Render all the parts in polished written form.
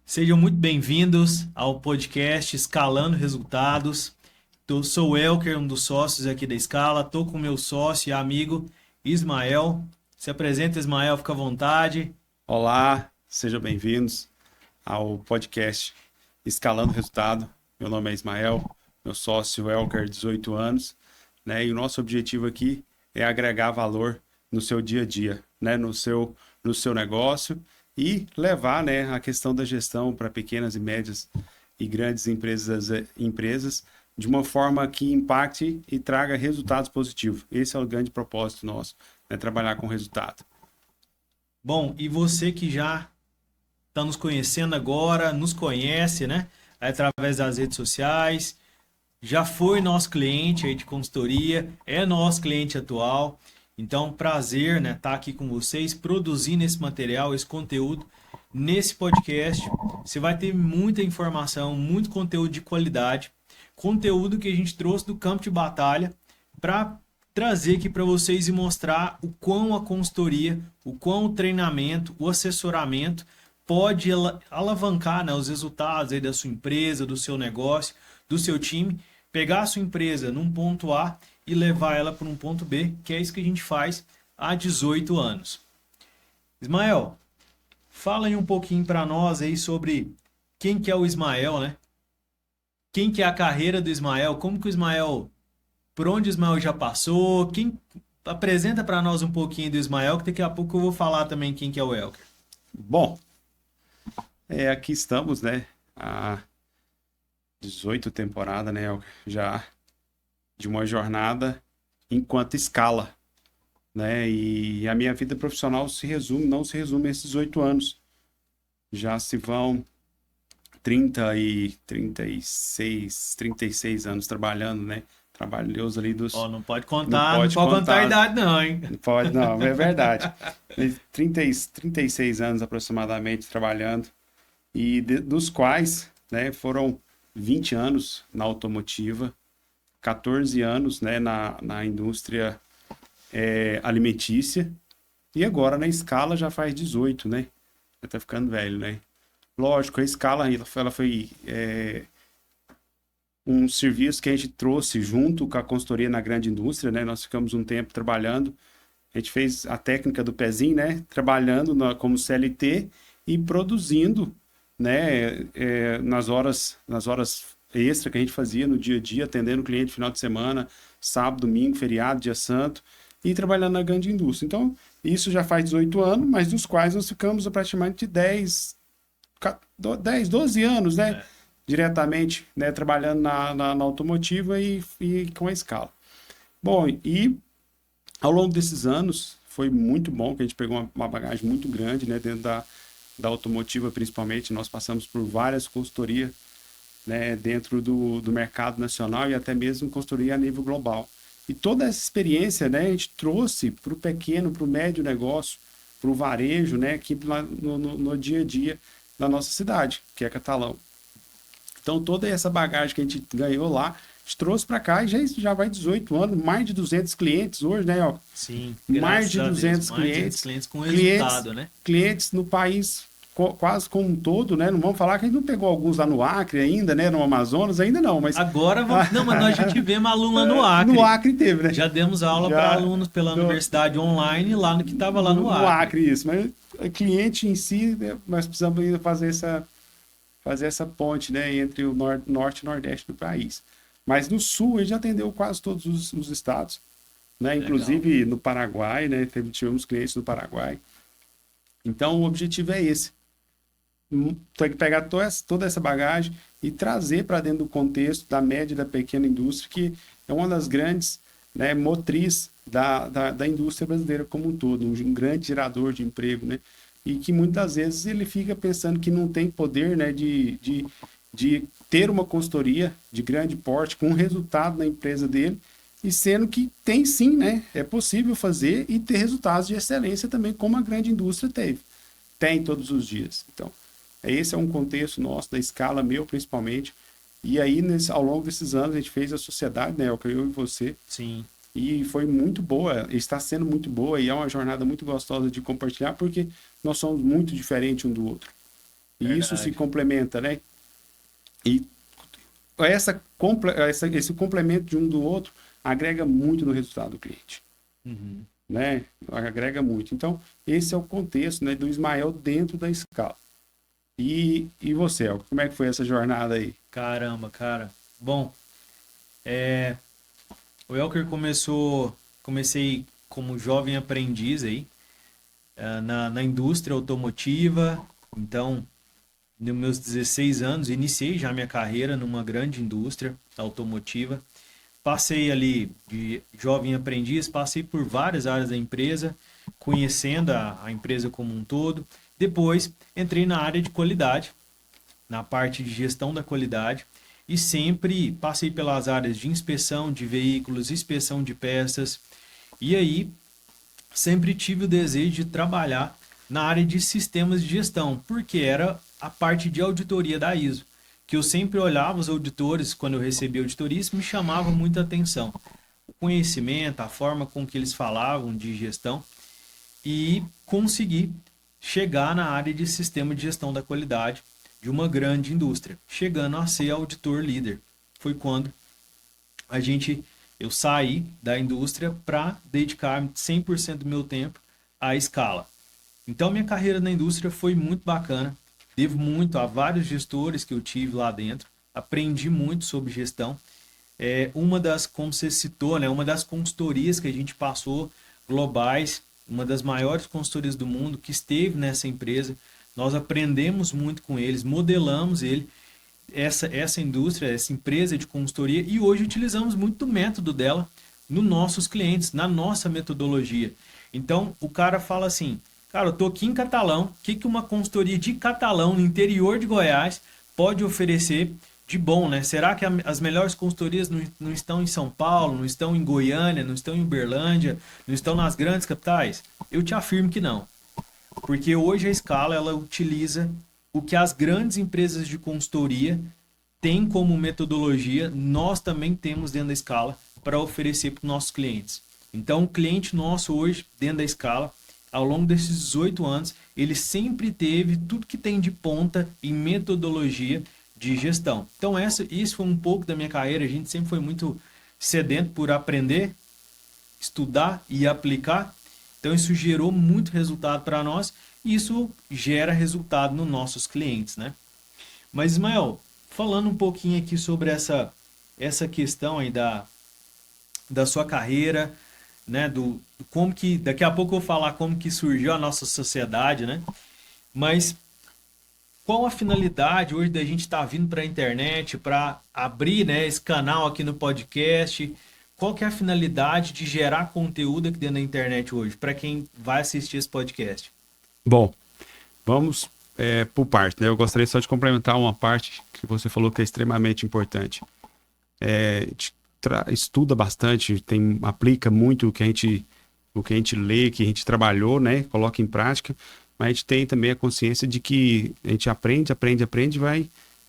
Sejam muito bem-vindos ao podcast Escalando Resultados. Eu sou o Elker, um dos sócios aqui da Escala. Estou com meu sócio e amigo Ismael. Se apresenta, Ismael, fica à vontade. Olá, sejam bem-vindos ao podcast Escalando Resultado. Meu nome é Ismael, meu sócio Elker, 18 anos, né? E o nosso objetivo aqui é agregar valor no seu dia a dia, né? No seu negócio e levar, né, a questão da gestão para pequenas e médias e grandes empresas de uma forma que impacte e traga resultados positivos. Esse é o grande propósito nosso, né? Trabalhar com resultado. Bom, e você que já está nos conhecendo agora, nos conhece, né? Através das redes sociais, já foi nosso cliente aí de consultoria, é nosso cliente atual. Então, prazer, né, estar aqui com vocês, produzindo esse material, esse conteúdo nesse podcast. Você vai ter muita informação, muito conteúdo de qualidade, conteúdo que a gente trouxe do campo de batalha para trazer aqui para vocês e mostrar o quão a consultoria, o quão o treinamento, o assessoramento pode alavancar, né, os resultados aí da sua empresa, do seu negócio, do seu time, pegar a sua empresa num ponto A e levar ela para um ponto B, que é isso que a gente faz há 18 anos. Ismael, fala aí um pouquinho para nós aí sobre quem que é o Ismael, né? Quem que é a carreira do Ismael, como que o Ismael, por onde o Ismael já passou, quem apresenta para nós um pouquinho do Ismael, que daqui a pouco eu vou falar também quem que é o Elker. Bom, aqui estamos, né? Há 18 temporadas, né? Já de uma jornada enquanto escala, né? E a minha vida profissional não se resume a esses 18 anos. Já se vão 36 anos trabalhando, né? Trabalhos ali Ó, dos. não pode Não contar, não pode pode contar a contar, idade não, hein? não pode, não, é verdade. 36 anos aproximadamente trabalhando, e dos quais, né, foram 20 anos na automotiva, 14 anos, né, na indústria alimentícia, e agora na escala já faz 18, né? Já tá ficando velho, né? Lógico, a escala ela foi um serviço que a gente trouxe junto com a consultoria na grande indústria, né? Nós ficamos um tempo trabalhando, a gente fez a técnica do pezinho, né? Trabalhando como CLT e produzindo, né? Nas horas extra que a gente fazia no dia a dia, atendendo o cliente final de semana, sábado, domingo, feriado, dia santo, e trabalhando na grande indústria. Então, isso já faz 18 anos, mas dos quais nós ficamos praticamente 12 anos, né? É, Diretamente, né? Trabalhando na automotiva e com a escala. Bom, e ao longo desses anos, foi muito bom, que a gente pegou uma bagagem muito grande, né? Dentro da automotiva, principalmente. Nós passamos por várias consultorias, né, dentro do mercado nacional e até mesmo consultoria a nível global. E toda essa experiência, né, a gente trouxe para o pequeno, para o médio negócio, para o varejo, né, aqui no dia a dia da nossa cidade, que é Catalão. Então, toda essa bagagem que a gente ganhou lá, a gente trouxe para cá e já vai 18 anos, mais de 200 clientes hoje, né? Ó, sim, mais graças de a Deus. 200 Mais de 200 clientes, clientes com clientes, resultado, né? clientes no país quase como um todo, né? Não vamos falar que a gente não pegou alguns lá no Acre ainda, né? No Amazonas ainda não, mas Agora vamos. Não, mas nós já tivemos aluno lá no no Acre. Acre teve, né? Já demos aula para Já alunos pela no, universidade online lá no que estava lá no no Acre. Acre isso, mas o cliente em si, né, nós precisamos ainda fazer essa ponte, né, entre o norte e nordeste do país. Mas no sul ele já atendeu quase todos os estados, né, Legal. inclusive no Paraguai, né, tivemos clientes no Paraguai. Então o objetivo é esse. Tem que pegar toda essa bagagem e trazer para dentro do contexto da média e da pequena indústria, que é uma das grandes, né, motriz da indústria brasileira como um todo, um grande gerador de emprego, né? E que muitas vezes ele fica pensando que não tem poder, né, de ter uma consultoria de grande porte com resultado na empresa dele, e sendo que tem sim, né? É possível fazer e ter resultados de excelência também, como a grande indústria tem todos os dias. Então, esse é um contexto nosso, da escala, meu principalmente. E aí, ao longo desses anos, a gente fez a sociedade, né? Eu e você. Sim. E foi muito boa, está sendo muito boa, e é uma jornada muito gostosa de compartilhar, porque nós somos muito diferentes um do outro. E isso se Verdade. complementa, né? E esse complemento de um do outro agrega muito no resultado do cliente, Uhum. né? Agrega muito. Então, esse é o contexto, né, do Ismael dentro da escala. E você, Elker, como é que foi essa jornada aí? Caramba, cara. Bom, o Elker comecei como jovem aprendiz aí, na indústria automotiva. Então, nos meus 16 anos, iniciei já minha carreira numa grande indústria automotiva. Passei ali de jovem aprendiz, passei por várias áreas da empresa, conhecendo a empresa como um todo. Depois, entrei na área de qualidade, na parte de gestão da qualidade, e sempre passei pelas áreas de inspeção de veículos, inspeção de peças. E aí, sempre tive o desejo de trabalhar na área de sistemas de gestão, porque era a parte de auditoria da ISO, que eu sempre olhava os auditores quando eu recebia auditoria, isso me chamava muita atenção. O conhecimento, a forma com que eles falavam de gestão, e consegui chegar na área de sistema de gestão da qualidade de uma grande indústria, chegando a ser auditor líder. Foi quando eu saí da indústria para dedicar 100% do meu tempo à escala. Então, minha carreira na indústria foi muito bacana. Devo muito a vários gestores que eu tive lá dentro. Aprendi muito sobre gestão. Uma das, como você citou, né, uma das consultorias que a gente passou globais, uma das maiores consultorias do mundo que esteve nessa empresa. Nós aprendemos muito com eles, modelamos essa indústria, essa empresa de consultoria, e hoje utilizamos muito do método dela nos nossos clientes, na nossa metodologia. Então, o cara fala assim, cara, eu tô aqui em Catalão, o que uma consultoria de Catalão, no interior de Goiás, pode oferecer de bom, né? Será que as melhores consultorias não estão em São Paulo, não estão em Goiânia, não estão em Uberlândia, não estão nas grandes capitais? Eu te afirmo que não. Porque hoje a Scala, ela utiliza o que as grandes empresas de consultoria têm como metodologia, nós também temos dentro da Scala para oferecer para os nossos clientes. Então, o cliente nosso hoje, dentro da Scala, ao longo desses 18 anos, ele sempre teve tudo que tem de ponta em metodologia de gestão. Então, isso foi um pouco da minha carreira. A gente sempre foi muito sedento por aprender, estudar e aplicar. Então, isso gerou muito resultado para nós e isso gera resultado nos nossos clientes, né? Mas, Ismael, falando um pouquinho aqui sobre essa questão aí da sua carreira, né? Do como que, daqui a pouco eu vou falar como que surgiu a nossa sociedade, né? Mas qual a finalidade hoje da gente estar vindo para a internet, para abrir, né, esse canal aqui no podcast? Qual que é a finalidade de gerar conteúdo aqui dentro da internet hoje, para quem vai assistir esse podcast? Bom, vamos por parte, né? Eu gostaria só de complementar uma parte que você falou que é extremamente importante. Estuda bastante, aplica muito o que a gente lê, que a gente trabalhou, né? Coloca em prática, mas a gente tem também a consciência de que a gente aprende,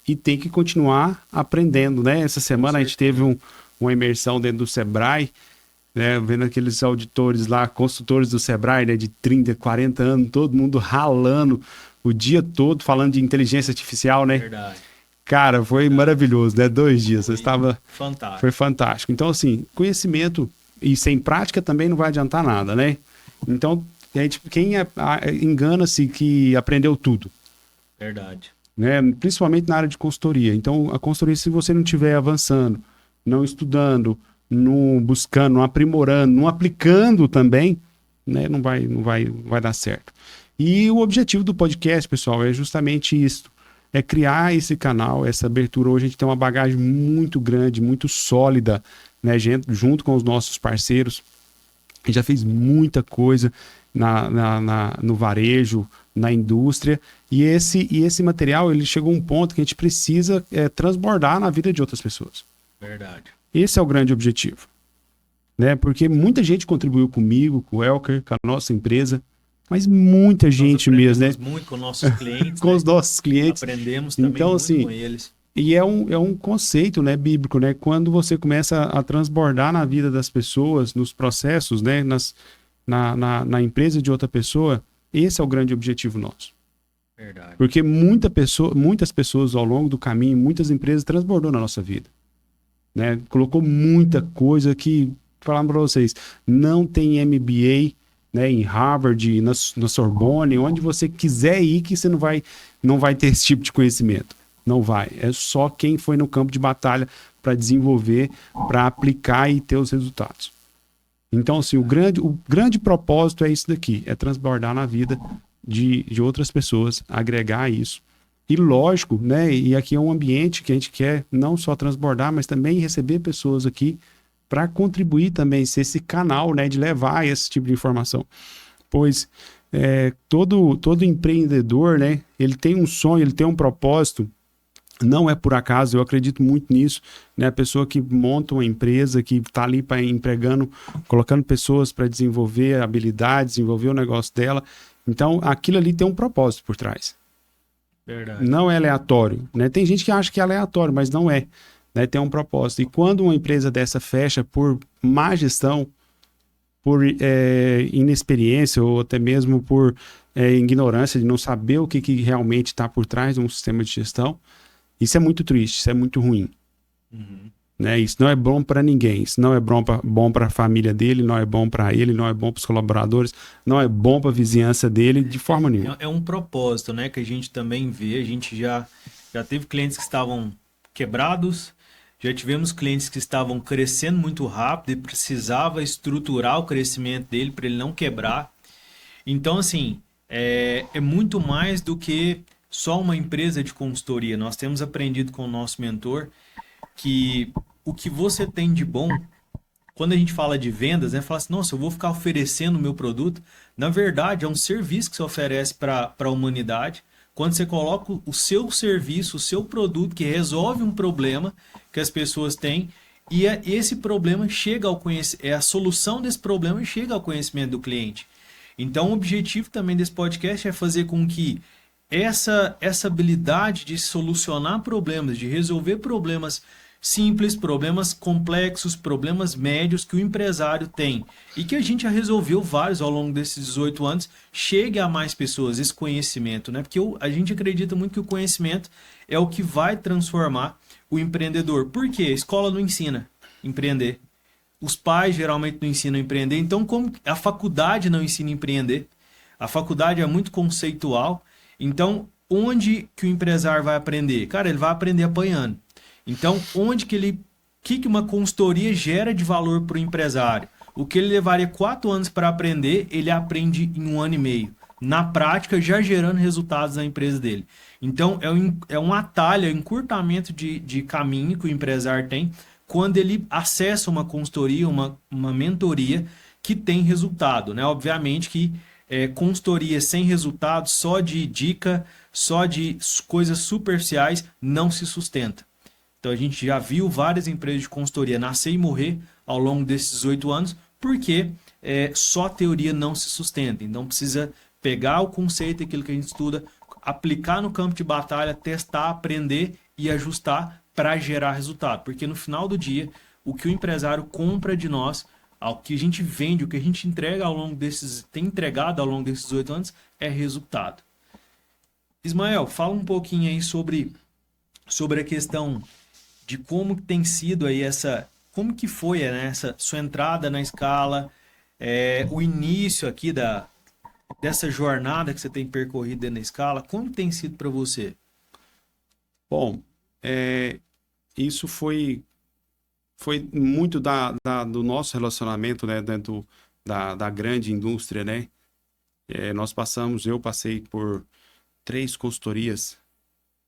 e tem que continuar aprendendo, né? Essa semana a gente teve uma imersão dentro do Sebrae, né? Vendo aqueles auditores lá, consultores do Sebrae, né? De 30, 40 anos, todo mundo ralando o dia todo, falando de inteligência artificial, né? Verdade. Cara, foi maravilhoso, né? 2 dias, Fantástico. Foi fantástico. Então, assim, conhecimento e sem prática também não vai adiantar nada, né? Então, quem engana-se que aprendeu tudo. Verdade. Né? Principalmente na área de consultoria. Então, a consultoria, se você não estiver avançando, não estudando, não buscando, não aprimorando, não aplicando também, né? Não vai dar certo. E o objetivo do podcast, pessoal, é justamente isso. É criar esse canal, essa abertura. Hoje a gente tem uma bagagem muito grande, muito sólida, né? Junto com os nossos parceiros. A gente já fez muita coisa no varejo, na indústria, e esse material, ele chegou a um ponto que a gente precisa transbordar na vida de outras pessoas. Verdade. Esse é o grande objetivo, né? Porque muita gente contribuiu comigo, com o Elker, com a nossa empresa, mas muita gente mesmo, né? Muito com nossos clientes, com os nossos clientes. Aprendemos também então, muito assim, com eles. E é um conceito, né, bíblico, né? Quando você começa a transbordar na vida das pessoas, nos processos, né, na empresa de outra pessoa, esse é o grande objetivo nosso. Verdade. Porque muitas pessoas ao longo do caminho, muitas empresas transbordou na nossa vida, né? Colocou muita coisa que, falando para vocês, não tem MBA, né, em Harvard, na Sorbonne, onde você quiser ir, que você não vai ter esse tipo de conhecimento. Não vai. É só quem foi no campo de batalha para desenvolver, para aplicar e ter os resultados. Então, assim, o grande propósito é isso daqui, é transbordar na vida de outras pessoas, agregar isso. E lógico, né? E aqui é um ambiente que a gente quer não só transbordar, mas também receber pessoas aqui para contribuir também, ser esse canal, né, de levar esse tipo de informação. Pois todo empreendedor, né, ele tem um sonho, ele tem um propósito. Não é por acaso, eu acredito muito nisso, né? A pessoa que monta uma empresa, que está ali empregando, colocando pessoas para desenvolver habilidades, desenvolver o negócio dela. Então, aquilo ali tem um propósito por trás. Verdade. Não é aleatório, né? Tem gente que acha que é aleatório, mas não é, né? Tem um propósito. E quando uma empresa dessa fecha por má gestão, por inexperiência ou até mesmo por ignorância de não saber o que realmente está por trás de um sistema de gestão, isso é muito triste, isso é muito ruim. Uhum. Né? Isso não é bom para ninguém, isso não é bom para a família dele, não é bom para ele, não é bom para os colaboradores, não é bom para a vizinhança dele de forma nenhuma. É um propósito, né, que a gente também vê. A gente já teve clientes que estavam quebrados, já tivemos clientes que estavam crescendo muito rápido e precisava estruturar o crescimento dele para ele não quebrar. Então, assim, é muito mais do que só uma empresa de consultoria. Nós temos aprendido com o nosso mentor que o que você tem de bom, quando a gente fala de vendas, né, fala assim, nossa, eu vou ficar oferecendo o meu produto. Na verdade, é um serviço que você oferece para a humanidade. Quando você coloca o seu serviço, o seu produto que resolve um problema que as pessoas têm, e esse problema chega ao conhecimento, a solução desse problema chega ao conhecimento do cliente. Então, o objetivo também desse podcast é fazer com que essa habilidade de solucionar problemas, de resolver problemas simples, problemas complexos, problemas médios que o empresário tem e que a gente já resolveu vários ao longo desses 18 anos, chegue a mais pessoas esse conhecimento, né? Porque a gente acredita muito que o conhecimento é o que vai transformar o empreendedor. Por quê? A escola não ensina a empreender. Os pais geralmente não ensinam a empreender, então como a faculdade não ensina a empreender? A faculdade é muito conceitual, então onde que o empresário vai aprender? Cara, ele vai aprender apanhando. Então, onde que que uma consultoria gera de valor para o empresário? O que ele levaria 4 anos para aprender, ele aprende em 1 ano e meio. Na prática, já gerando resultados na empresa dele. Então, é um atalho, é um encurtamento de caminho que o empresário tem quando ele acessa uma consultoria, uma mentoria que tem resultado, né? Obviamente que consultoria sem resultado, só de dica, só de coisas superficiais, não se sustenta. Então a gente já viu várias empresas de consultoria nascer e morrer ao longo desses 18 anos, porque só teoria não se sustenta. Então precisa pegar o conceito, aquilo que a gente estuda, aplicar no campo de batalha, testar, aprender e ajustar para gerar resultado. Porque no final do dia, o que o empresário compra de nós, o que a gente vende, o que a gente entrega tem entregado ao longo desses 18 anos, é resultado. Ismael, fala um pouquinho aí sobre a questão de como tem sido aí como que foi, né, essa sua entrada na escala, o início aqui dessa jornada que você tem percorrido dentro da escala, como tem sido para você? Bom, isso foi muito do nosso relacionamento, né, dentro da grande indústria, né? Eu passei por 3 consultorias,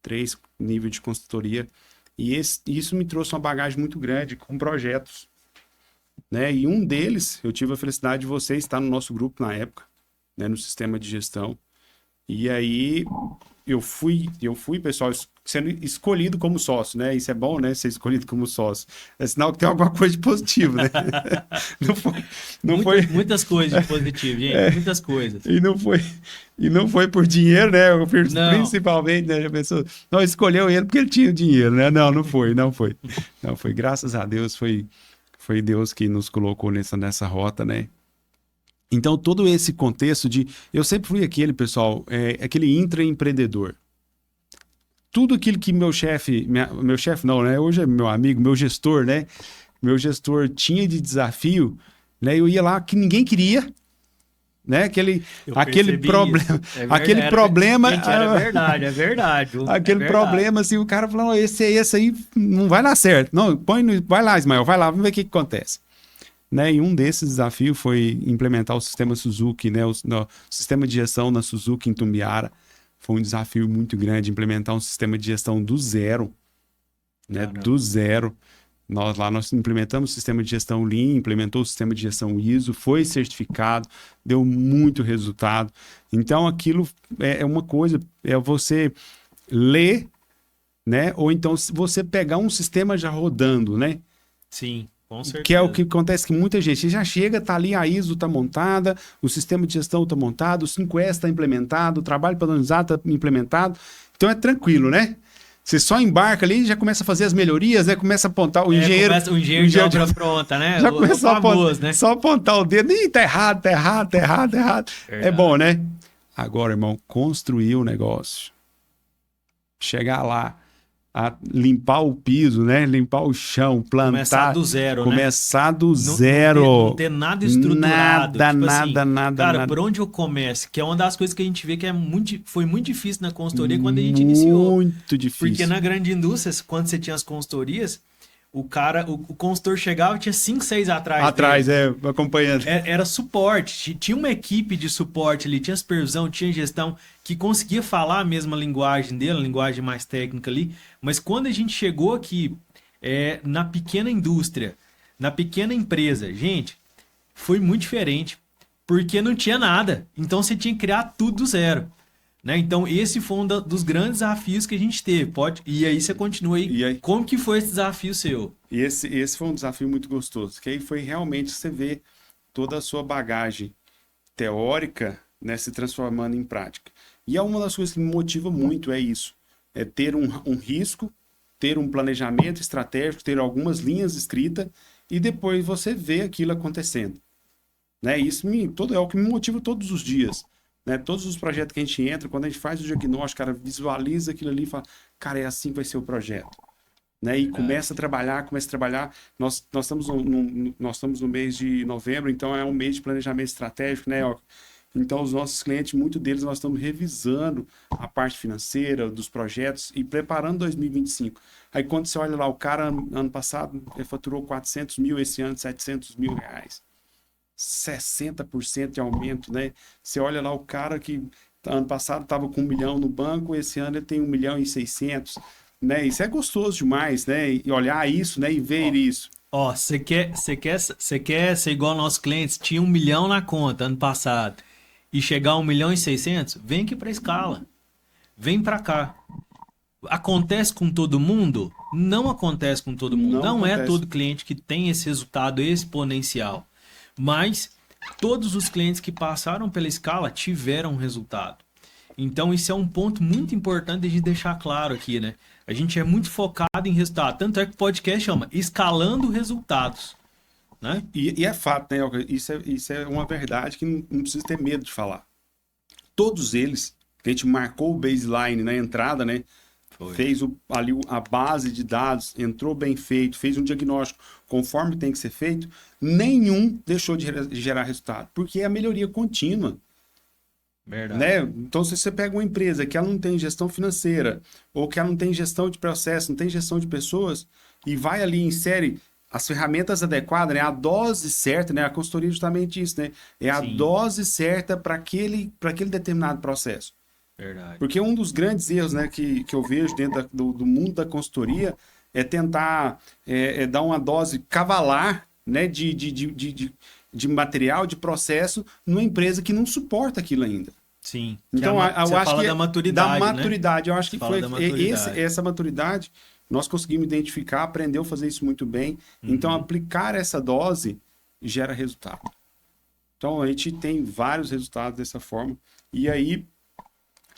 3 níveis de consultoria, e isso me trouxe uma bagagem muito grande com projetos, né? E um deles, eu tive a felicidade de você estar no nosso grupo na época, né, no sistema de gestão. E aí eu fui, pessoal, sendo escolhido como sócio, né? Isso é bom, né? Ser escolhido como sócio. É sinal que tem alguma coisa de positivo, né? Não foi... Muitas coisas de positivo, gente. Muitas coisas. E não foi por dinheiro, né? Não. Principalmente, né? A pessoa não escolheu ele porque ele tinha dinheiro, né? Não foi. Não foi. Graças a Deus, foi Deus que nos colocou nessa rota, né? Então, todo esse contexto de... Eu sempre fui aquele, pessoal, aquele intraempreendedor. Tudo aquilo que meu chefe não, né? Hoje é meu amigo, meu gestor, né? Meu gestor tinha de desafio, né? Eu ia lá que ninguém queria, né? Aquele problema, aquele problema, gente, era verdade, é verdade. aquele problema, assim, o cara falou, esse aí não vai dar certo. Não, vai lá, Ismael, vai lá, vamos ver o que acontece. Né? E um desses desafios foi implementar o sistema Suzuki, né? O sistema de gestão na Suzuki em Tumbiara. Foi um desafio muito grande implementar um sistema de gestão do zero, né? Do zero. Nós implementamos o sistema de gestão Lean, implementou o sistema de gestão ISO, foi certificado, deu muito resultado. Então, aquilo é uma coisa, é você ler, né? Ou então você pegar um sistema já rodando, né? Sim, com certeza. Que é o que acontece que muita gente já chega, tá ali, a ISO tá montada, o sistema de gestão tá montado, o 5S está implementado, o trabalho padronizado tá implementado. Então é tranquilo, né? Você só embarca ali e já começa a fazer as melhorias, né? Começa a apontar o engenheiro. Começa o engenheiro de obra pronta, né? Já começa famoso, né? Só apontar o dedo. Ih, tá errado, tá errado, tá errado, tá errado. Verdade. É bom, né? Agora, irmão, construir o negócio. Chegar lá, a limpar o piso, né? Limpar o chão, plantar. Começar do zero, Começar do zero. Não ter nada estruturado. Nada, tipo nada, assim, nada. Cara, nada. por onde eu começo? Que é uma das coisas que a gente vê que foi muito difícil na consultoria quando a gente iniciou. Muito difícil. Porque na grande indústria, quando você tinha as consultorias, o consultor chegava e tinha 5, 6 atrás dele. Acompanhando. Era suporte. Tinha uma equipe de suporte ali, tinha supervisão, tinha gestão, que conseguia falar a mesma linguagem dele, a linguagem mais técnica ali. Mas quando a gente chegou aqui, na pequena indústria, na pequena empresa, gente, foi muito diferente. Porque não tinha nada. Então você tinha que criar tudo do zero. Né? Então, esse foi um dos grandes desafios que a gente teve. E aí você continua aí. E aí? Como que foi esse desafio seu? E esse foi um desafio muito gostoso, que aí foi realmente você ver toda a sua bagagem teórica, né, se transformando em prática. E é uma das coisas que me motiva muito, é isso. É ter um risco, ter um planejamento estratégico, ter algumas linhas escritas e depois você vê aquilo acontecendo. Né? Isso é o que me motiva todos os dias. Né? Todos os projetos que a gente entra, quando a gente faz o diagnóstico, cara, visualiza aquilo ali e fala, cara, é assim que vai ser o projeto. Né? E começa a trabalhar. Nós estamos no mês de novembro, então é um mês de planejamento estratégico, né? Então, os nossos clientes, muitos deles, nós estamos revisando a parte financeira dos projetos e preparando 2025. Aí, quando você olha lá, o cara, ano passado, ele faturou 400 mil, esse ano, 700 mil reais. 60% de aumento, né? Você olha lá o cara que ano passado estava com 1 milhão no banco, esse ano ele tem 1 milhão e 600, né? Isso é gostoso demais, né? E olhar isso, né? E ver isso. Você quer ser igual aos nossos clientes? Tinha 1 milhão na conta ano passado e chegar a 1 milhão e 600? Vem aqui para a escala. Vem para cá. Acontece com todo mundo? Não acontece com todo mundo. Não é todo cliente que tem esse resultado exponencial. Mas todos os clientes que passaram pela escala tiveram resultado. Então, isso é um ponto muito importante de deixar claro aqui, né? A gente é muito focado em resultado. Tanto é que o podcast chama Escalando Resultados. Né? E é fato, né? Isso é uma verdade que não precisa ter medo de falar. Todos eles, que a gente marcou o baseline na entrada, né? Fez ali a base de dados, entrou bem feito, fez um diagnóstico conforme tem que ser feito, nenhum deixou de gerar resultado, porque é a melhoria contínua. Verdade. Né? Então, se você pega uma empresa que ela não tem gestão financeira, ou que ela não tem gestão de processo, não tem gestão de pessoas, e vai ali e insere as ferramentas adequadas, né? A dose certa, né? A consultoria é justamente isso, né? É a dose certa para aquele determinado processo. Verdade. Porque um dos grandes erros, né, que eu vejo dentro do mundo da consultoria é tentar dar uma dose cavalar, né, de material, de processo, numa empresa que não suporta aquilo ainda. Sim. Então, eu acho que da maturidade, da maturidade, né? Eu acho que foi essa maturidade, nós conseguimos identificar, aprendeu a fazer isso muito bem. Então, aplicar essa dose gera resultado. Então, a gente tem vários resultados dessa forma. E aí,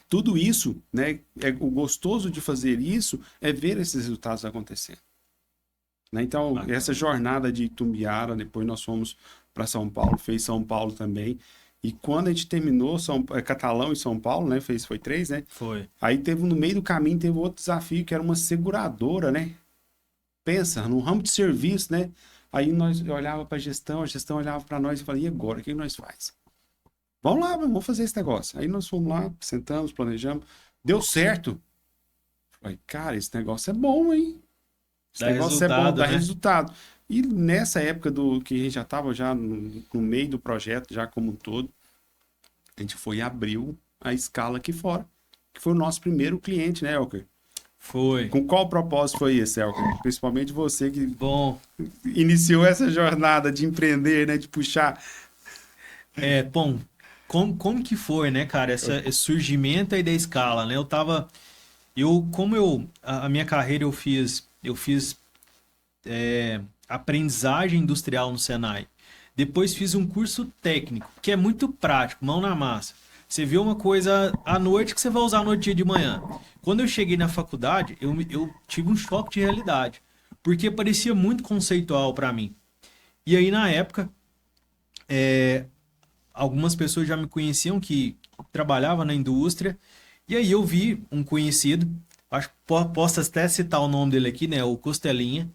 tudo isso, né, o gostoso de fazer isso é ver esses resultados acontecendo. Né? Então, essa jornada de Itumbiara, depois nós fomos para São Paulo, fez São Paulo também. E quando a gente terminou Catalão e São Paulo, né? Foi 3, né? Foi. Aí teve no meio do caminho, teve outro desafio, que era uma seguradora, né? Pensa, no ramo de serviço, né? Aí nós olhava para a gestão olhava para nós e falava, e agora, o que nós faz? Vamos lá, vamos fazer esse negócio. Aí nós fomos lá, sentamos, planejamos, deu certo. Falei, cara, esse negócio é bom, hein? Esse Dá negócio é bom, resultado, dá né? resultado. E nessa época que a gente já estava já no meio do projeto, já como um todo, a gente foi e abriu a escala aqui fora, que foi o nosso primeiro cliente, né, Elker? Foi. Com qual propósito foi esse, Elker? Principalmente você que Bom, iniciou essa jornada de empreender, né, de puxar. bom, como que foi, né, cara, esse surgimento aí da escala, né? A minha carreira eu fiz aprendizagem industrial no Senai. Depois fiz um curso técnico, que é muito prático, mão na massa. Você vê uma coisa à noite que você vai usar no dia de manhã. Quando eu cheguei na faculdade, eu tive um choque de realidade, porque parecia muito conceitual para mim. E aí, na época, algumas pessoas já me conheciam que trabalhava na indústria, e aí eu vi um conhecido, acho que posso até citar o nome dele aqui, né, o Costelinha,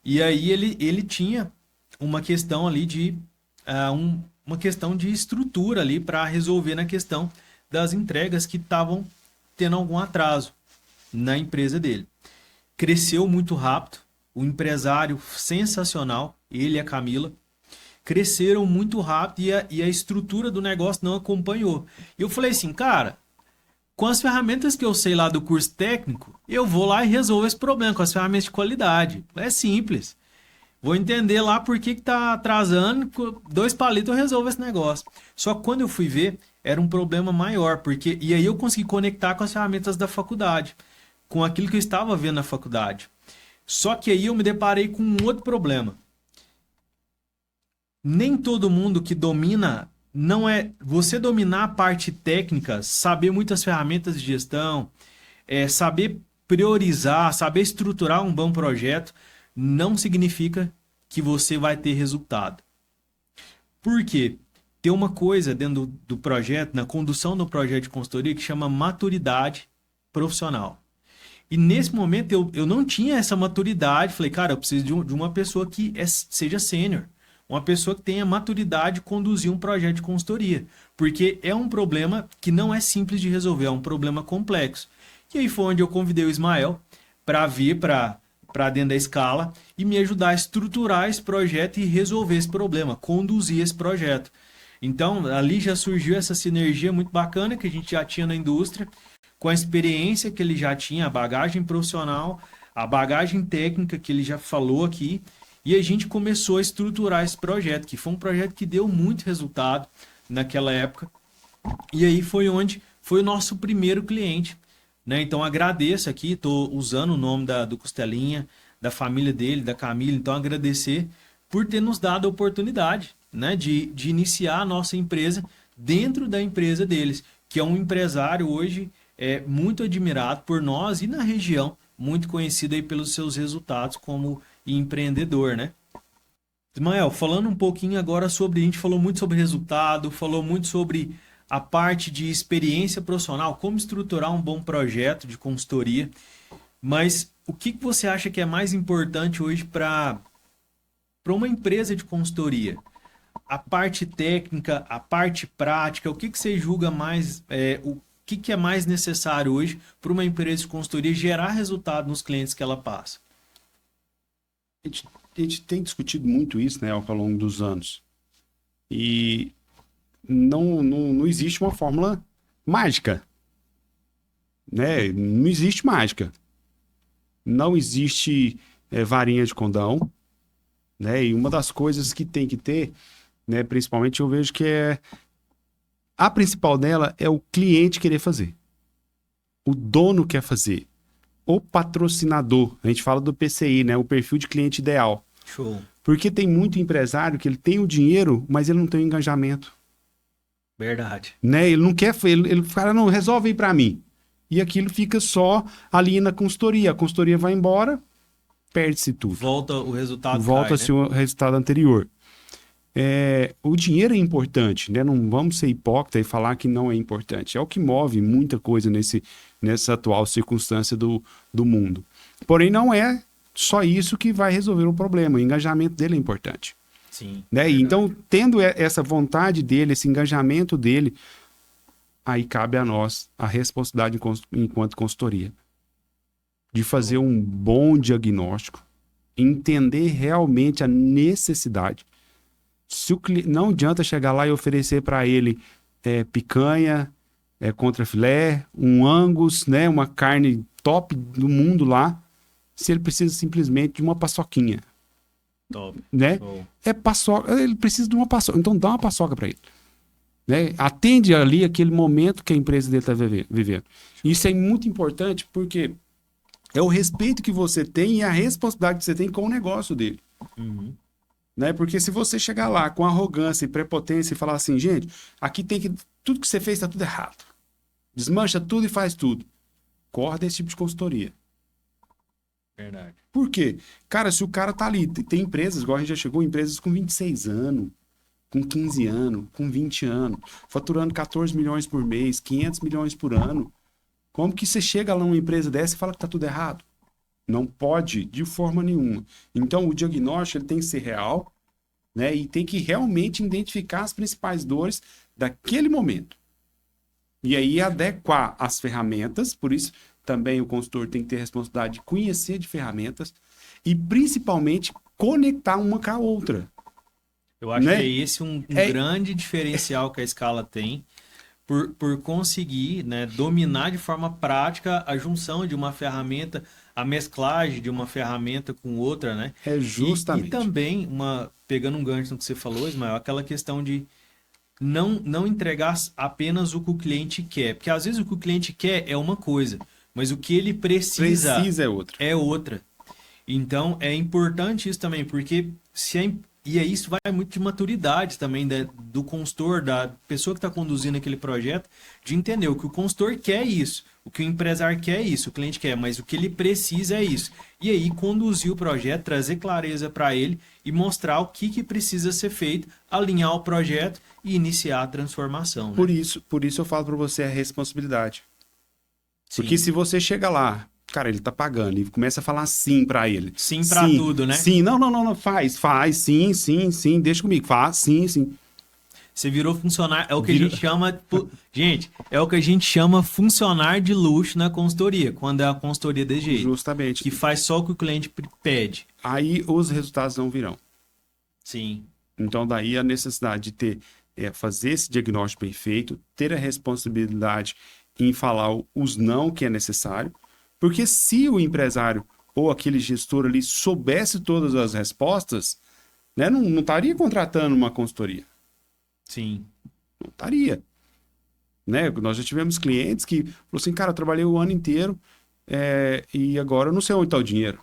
e aí ele tinha uma questão ali uma questão de estrutura ali para resolver na questão das entregas que estavam tendo algum atraso na empresa dele. Cresceu muito rápido, o empresário sensacional, ele e a Camila, cresceram muito rápido e a estrutura do negócio não acompanhou. E eu falei assim, cara, com as ferramentas que eu sei lá do curso técnico, eu vou lá e resolvo esse problema com as ferramentas de qualidade. É simples. Vou entender lá por que tá atrasando, com 2 palitos eu resolvo esse negócio. Só que quando eu fui ver, era um problema maior, porque e aí eu consegui conectar com as ferramentas da faculdade, com aquilo que eu estava vendo na faculdade. Só que aí eu me deparei com um outro problema. Nem todo mundo que domina, não é você dominar a parte técnica, saber muitas ferramentas de gestão, saber priorizar, saber estruturar um bom projeto, não significa que você vai ter resultado. Por quê? Tem uma coisa dentro do projeto, na condução do projeto de consultoria, que chama maturidade profissional. E nesse momento eu não tinha essa maturidade. Falei, cara, eu preciso de uma pessoa que seja sênior. Uma pessoa que tenha maturidade de conduzir um projeto de consultoria. Porque é um problema que não é simples de resolver, é um problema complexo. E aí foi onde eu convidei o Ismael para vir para dentro da escala e me ajudar a estruturar esse projeto e resolver esse problema, conduzir esse projeto. Então, ali já surgiu essa sinergia muito bacana que a gente já tinha na indústria, com a experiência que ele já tinha, a bagagem profissional, a bagagem técnica que ele já falou aqui, e a gente começou a estruturar esse projeto, que foi um projeto que deu muito resultado naquela época. E aí foi onde foi o nosso primeiro cliente, né? Então agradeço aqui, estou usando o nome do Costelinha, da família dele, da Camila, então agradecer por ter nos dado a oportunidade, né, de iniciar a nossa empresa dentro da empresa deles, que é um empresário hoje muito admirado por nós e na região, muito conhecido aí pelos seus resultados como empreendedor, né? Ismael, falando um pouquinho agora sobre, a gente falou muito sobre resultado, falou muito sobre a parte de experiência profissional, como estruturar um bom projeto de consultoria, mas o que você acha que é mais importante hoje para uma empresa de consultoria? A parte técnica, a parte prática, o que você julga mais, o que é mais necessário hoje para uma empresa de consultoria gerar resultado nos clientes que ela passa? A gente tem discutido muito isso, né, ao longo dos anos. E não existe uma fórmula mágica, né? Não existe mágica. Não existe varinha de condão, né? E uma das coisas que tem que ter, né, principalmente eu vejo que a principal dela é o cliente querer fazer. O dono quer fazer. O patrocinador, a gente fala do PCI, né? O perfil de cliente ideal. Show. Porque tem muito empresário que ele tem o dinheiro, mas ele não tem o engajamento. Verdade. Né? Ele não quer, ele fala, não, resolve aí para mim. E aquilo fica só ali na consultoria. A consultoria vai embora, perde-se tudo. Volta o resultado Volta-se cai, né? o resultado anterior. o dinheiro é importante, né? Não vamos ser hipócritas e falar que não é importante. É o que move muita coisa nessa atual circunstância do mundo. Porém, não é só isso que vai resolver o problema. O engajamento dele é importante. Sim. Né? E então, tendo essa vontade dele, esse engajamento dele, aí cabe a nós a responsabilidade enquanto consultoria de fazer um bom diagnóstico, entender realmente a necessidade. Não adianta chegar lá e oferecer para ele picanha, contrafilé, um Angus, né, uma carne top do mundo lá, se ele precisa simplesmente de uma paçoquinha. Top. Né? Paçoca, ele precisa de uma paçoca, então dá uma paçoca para ele. Né? Atende ali aquele momento que a empresa dele está vivendo. Isso é muito importante porque é o respeito que você tem e a responsabilidade que você tem com o negócio dele. Uhum. Né? Porque se você chegar lá com arrogância e prepotência e falar assim, gente, aqui tem que... Tudo que você fez está tudo errado. Desmancha tudo e faz tudo. Corre desse tipo de consultoria. Verdade. Por quê? Cara, se o cara tá ali... Tem empresas, igual a gente já chegou, empresas com 26 anos, com 15 anos, com 20 anos, faturando 14 milhões por mês, 500 milhões por ano. Como que você chega lá numa empresa dessa e fala que tá tudo errado? Não pode, de forma nenhuma. Então, o diagnóstico ele tem que ser real, né? E tem que realmente identificar as principais dores daquele momento. E aí, adequar as ferramentas. Por isso, também o consultor tem que ter a responsabilidade de conhecer de ferramentas e, principalmente, conectar uma com a outra. Eu acho né? que é esse um grande diferencial que a Scala tem. Por conseguir, né, dominar de forma prática a junção de uma ferramenta, a mesclagem de uma ferramenta com outra, né? Justamente. E também, pegando um gancho no que você falou, Ismael, aquela questão de não entregar apenas o que o cliente quer. Porque às vezes o que o cliente quer é uma coisa, mas o que ele precisa é outra. Então, é importante isso também, porque e aí isso vai muito de maturidade também do consultor, da pessoa que está conduzindo aquele projeto, de entender o que o consultor quer é isso, o que o empresário quer é isso, o cliente quer, mas o que ele precisa é isso. E aí conduzir o projeto, trazer clareza para ele e mostrar o que precisa ser feito, alinhar o projeto e iniciar a transformação. Né? Por isso eu falo para você a responsabilidade. Sim. Porque se você chega lá, cara, ele tá pagando e começa a falar sim pra ele. Sim pra tudo, né? Sim, não, faz, sim, deixa comigo, faz, sim. Você virou funcionário, é o que a gente chama, gente, é o que a gente chama funcionário de luxo na consultoria, quando é a consultoria desse jeito. Justamente. Que faz só o que o cliente pede. Aí os resultados não virão. Sim. Então daí a necessidade de fazer esse diagnóstico bem feito, ter a responsabilidade em falar os não que é necessário. Porque se o empresário ou aquele gestor ali soubesse todas as respostas, né, não estaria contratando uma consultoria. Sim. Não estaria. Né? Nós já tivemos clientes que falaram assim, cara, eu trabalhei o ano inteiro e agora eu não sei onde está o dinheiro.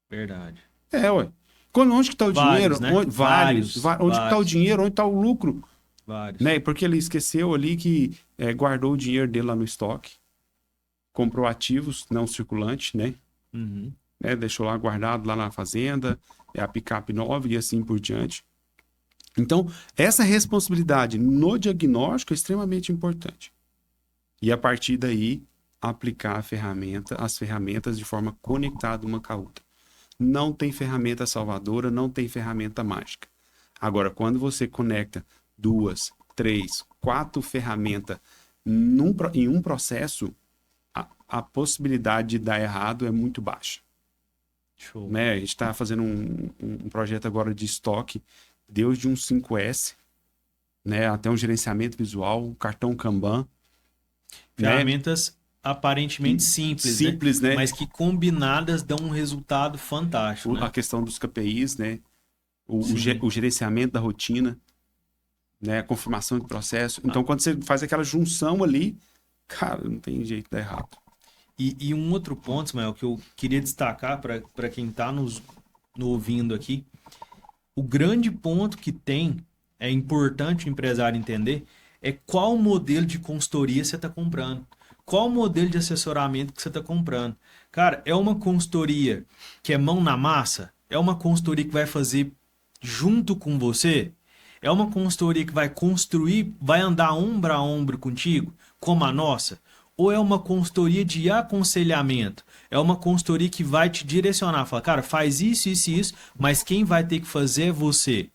Verdade. Ué. Onde que está o dinheiro? Né? Vários. Onde que está o dinheiro? Onde está o lucro? Vários. Né? Porque ele esqueceu ali que guardou o dinheiro dele lá no estoque. Comprou ativos não circulantes, né? Uhum. Deixou lá guardado lá na fazenda, a picape nova e assim por diante. Então, essa responsabilidade no diagnóstico é extremamente importante. E a partir daí, aplicar as ferramentas de forma conectada uma com a outra. Não tem ferramenta salvadora, não tem ferramenta mágica. Agora, quando você conecta 2, 3, 4 ferramentas em um processo, a possibilidade de dar errado é muito baixa. Show. Né? A gente está fazendo um projeto agora de estoque, desde um 5S, né? Até um gerenciamento visual, um cartão Kanban. Ferramentas aparentemente simples, né? Mas que combinadas dão um resultado fantástico. Né? A questão dos KPIs, né? O gerenciamento da rotina, né? A confirmação de processo. Então, quando você faz aquela junção ali, cara, não tem jeito de dar errado. E um outro ponto, Ismael, que eu queria destacar para quem está nos ouvindo aqui, o grande ponto que é importante o empresário entender, é qual modelo de consultoria você está comprando. Qual modelo de assessoramento que você está comprando. Cara, é uma consultoria que é mão na massa? É uma consultoria que vai fazer junto com você? É uma consultoria que vai construir, vai andar ombro a ombro contigo, como a nossa? Ou é uma consultoria de aconselhamento? É uma consultoria que vai te direcionar, falar, cara, faz isso, isso e isso, mas quem vai ter que fazer é você.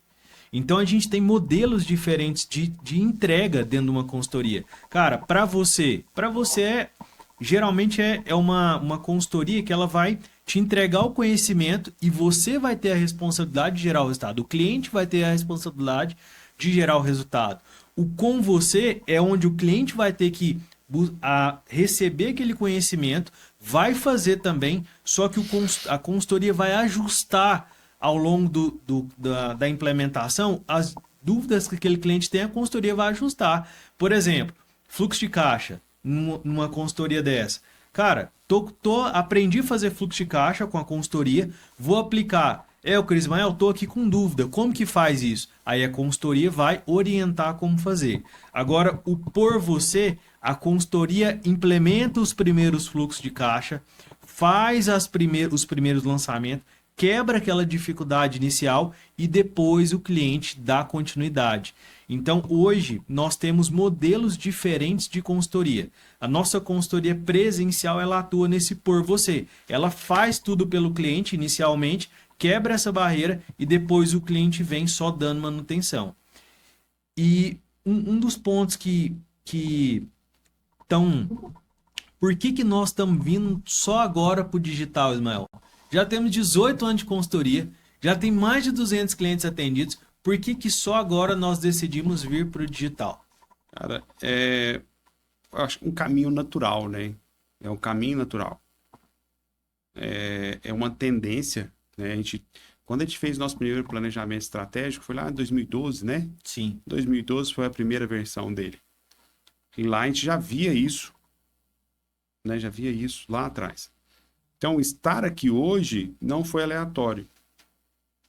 Então a gente tem modelos diferentes de entrega dentro de uma consultoria. Cara, para você geralmente é uma consultoria que ela vai te entregar o conhecimento e você vai ter a responsabilidade de gerar o resultado. O cliente vai ter a responsabilidade de gerar o resultado. O com você é onde o cliente vai ter que receber aquele conhecimento, vai fazer também, só que a consultoria vai ajustar ao longo da implementação as dúvidas que aquele cliente tem, a consultoria vai ajustar. Por exemplo, fluxo de caixa numa consultoria dessa. Cara, aprendi a fazer fluxo de caixa com a consultoria, vou aplicar. O Cris Mael, tô aqui com dúvida. Como que faz isso? Aí a consultoria vai orientar como fazer. Agora, o por você, a consultoria implementa os primeiros fluxos de caixa, faz os primeiros lançamentos, quebra aquela dificuldade inicial e depois o cliente dá continuidade. Então, hoje, nós temos modelos diferentes de consultoria. A nossa consultoria presencial, ela atua nesse por você. Ela faz tudo pelo cliente inicialmente, quebra essa barreira e depois o cliente vem só dando manutenção. E um dos pontos que estão... Por que nós estamos vindo só agora para o digital, Ismael? Já temos 18 anos de consultoria, já tem mais de 200 clientes atendidos. Por que só agora nós decidimos vir para o digital? Cara, eu acho um caminho natural, né? É um caminho natural. É uma tendência, né? Quando a gente fez nosso primeiro planejamento estratégico, foi lá em 2012, né? Sim. 2012 foi a primeira versão dele. E lá a gente já via isso, né? Já via isso lá atrás. Então, estar aqui hoje não foi aleatório.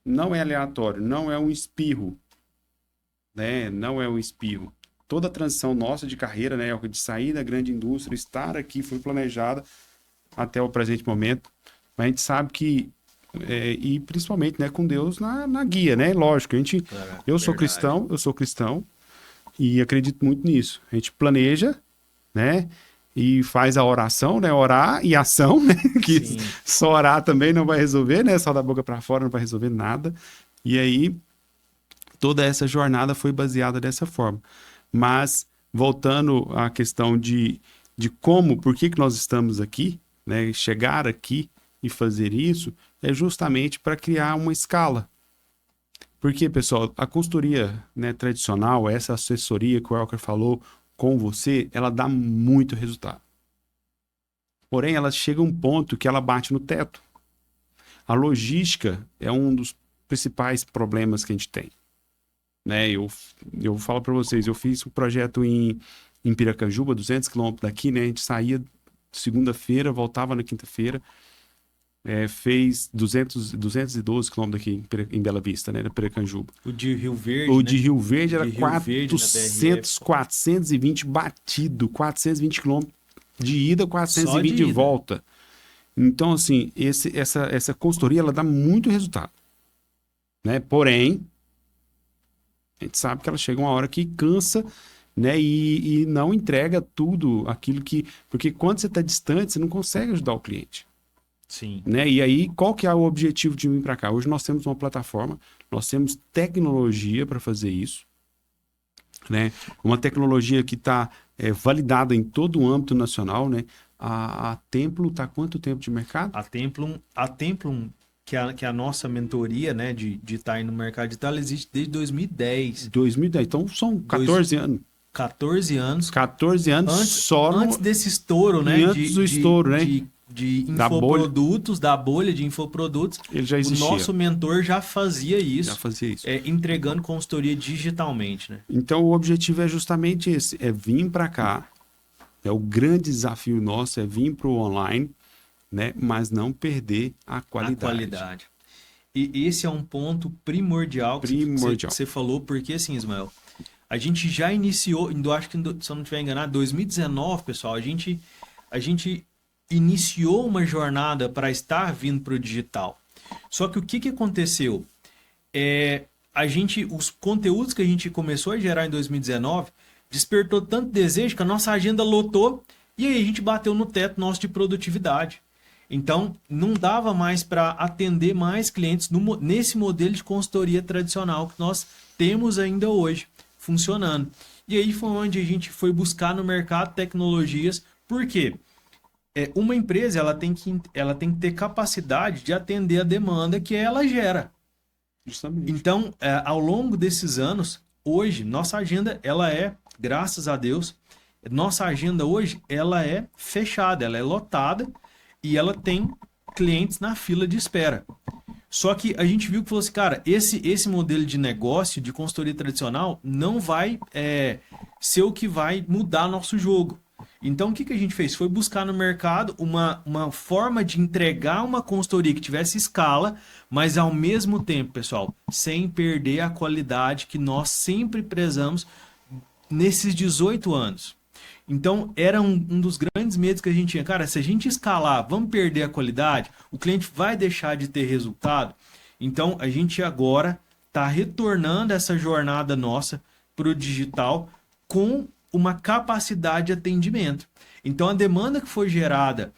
Não é aleatório, não é um espirro, né? Não é um espirro. Toda a transição nossa de carreira, né, de sair da grande indústria, estar aqui foi planejada até o presente momento. Mas a gente sabe que, e principalmente, né, com Deus na guia, né? Lógico, eu sou cristão e acredito muito nisso. A gente planeja, né? E faz a oração, né? Orar e ação, né? Que sim, só orar também não vai resolver, né? Só da boca para fora não vai resolver nada. E aí, toda essa jornada foi baseada dessa forma. Mas, voltando à questão de por que nós estamos aqui, né? Chegar aqui e fazer isso, é justamente para criar uma escala. Porque, pessoal, a consultoria, né, tradicional, essa assessoria que o Elker falou, com você, ela dá muito resultado. Porém, ela chega a um ponto que ela bate no teto. A logística é um dos principais problemas que a gente tem. Né? Eu falo para vocês, eu fiz um projeto em Piracanjuba, 200 quilômetros daqui, né? A gente saía segunda-feira, voltava na quinta-feira, fez 212 quilômetros aqui em Bela Vista, né? Na Piracanjuba. O de Rio Verde, O de Rio Verde era 420 batido, 420 quilômetros de ida, 420 de volta. Então, assim, essa consultoria, ela dá muito resultado. Né? Porém, a gente sabe que ela chega uma hora que cansa, né? E não entrega tudo aquilo que... Porque quando você está distante, você não consegue ajudar o cliente. Sim. Né? E aí, qual que é o objetivo de vir para cá? Hoje nós temos uma plataforma, nós temos tecnologia para fazer isso, né? Uma tecnologia que está validada em todo o âmbito nacional, né? A Templum está há quanto tempo de mercado? A Templum que é a nossa mentoria, né, de estar aí no mercado digital, existe desde 2010. 2010, então são 14 anos. 14 anos. 14 anos antes desse estouro, né? Antes do estouro, né? De infoprodutos, da bolha de infoprodutos. Ele já existia. O nosso mentor já fazia isso. Já entregando consultoria digitalmente, né? Então, o objetivo é justamente esse, é vir para cá. O grande desafio nosso é vir para o online, né? Mas não perder a qualidade. E esse é um ponto primordial que você falou, porque assim, Ismael, a gente já iniciou, acho que, se eu não estiver enganado, 2019, pessoal, a gente iniciou uma jornada para estar vindo para o digital. Só que o que aconteceu? os conteúdos que a gente começou a gerar em 2019 despertou tanto desejo que a nossa agenda lotou e aí a gente bateu no teto nosso de produtividade. Então, não dava mais para atender mais clientes nesse modelo de consultoria tradicional que nós temos ainda hoje funcionando. E aí foi onde a gente foi buscar no mercado tecnologias. Por quê? Uma empresa ela tem que ter capacidade de atender a demanda que ela gera. Justamente. Então, ao longo desses anos, hoje, nossa agenda, ela graças a Deus, nossa agenda hoje, ela é fechada, ela é lotada e ela tem clientes na fila de espera. Só que a gente viu que falou assim, cara, esse modelo de negócio, de consultoria tradicional, não vai ser o que vai mudar nosso jogo. Então, o que a gente fez? Foi buscar no mercado uma forma de entregar uma consultoria que tivesse escala, mas ao mesmo tempo, pessoal, sem perder a qualidade que nós sempre prezamos nesses 18 anos. Então, era um dos grandes medos que a gente tinha. Cara, se a gente escalar, vamos perder a qualidade, o cliente vai deixar de ter resultado. Então, a gente agora está retornando essa jornada nossa para o digital com uma capacidade de atendimento. Então, a demanda que foi gerada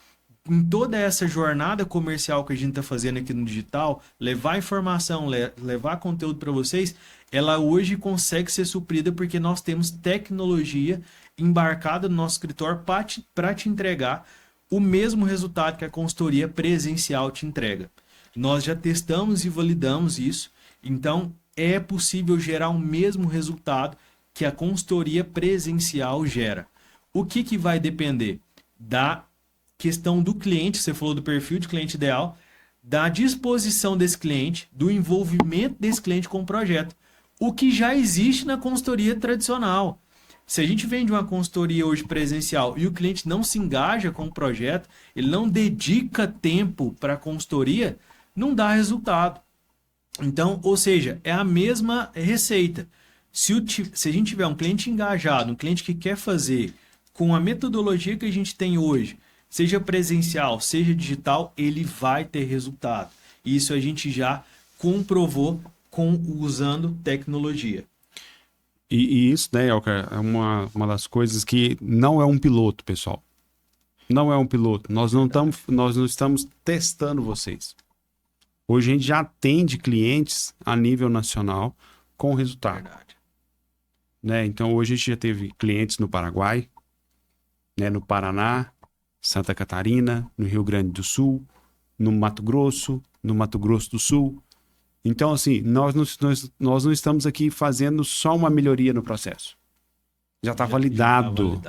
em toda essa jornada comercial que a gente está fazendo aqui no digital, levar informação, levar conteúdo para vocês, ela hoje consegue ser suprida porque nós temos tecnologia embarcada no nosso escritório para te entregar o mesmo resultado que a consultoria presencial te entrega. Nós já testamos e validamos isso, então é possível gerar o mesmo resultado que a consultoria presencial gera. O que vai depender? Da questão do cliente, você falou do perfil de cliente ideal, da disposição desse cliente, do envolvimento desse cliente com o projeto. O que já existe na consultoria tradicional. Se a gente vende uma consultoria hoje presencial e o cliente não se engaja com o projeto, ele não dedica tempo para a consultoria, não dá resultado. Então, ou seja, é a mesma receita. Se a gente tiver um cliente engajado, um cliente que quer fazer com a metodologia que a gente tem hoje, seja presencial, seja digital, ele vai ter resultado. Isso a gente já comprovou usando tecnologia. E isso, né, Elker, é uma das coisas que não é um piloto, pessoal. Não é um piloto. Nós não estamos testando vocês. Hoje a gente já atende clientes a nível nacional com resultado. Verdade. Né? Então hoje a gente já teve clientes no Paraguai, né, no Paraná, Santa Catarina, no Rio Grande do Sul, no Mato Grosso do Sul. Então, assim, nós não estamos aqui fazendo só uma melhoria no processo. Já está validado.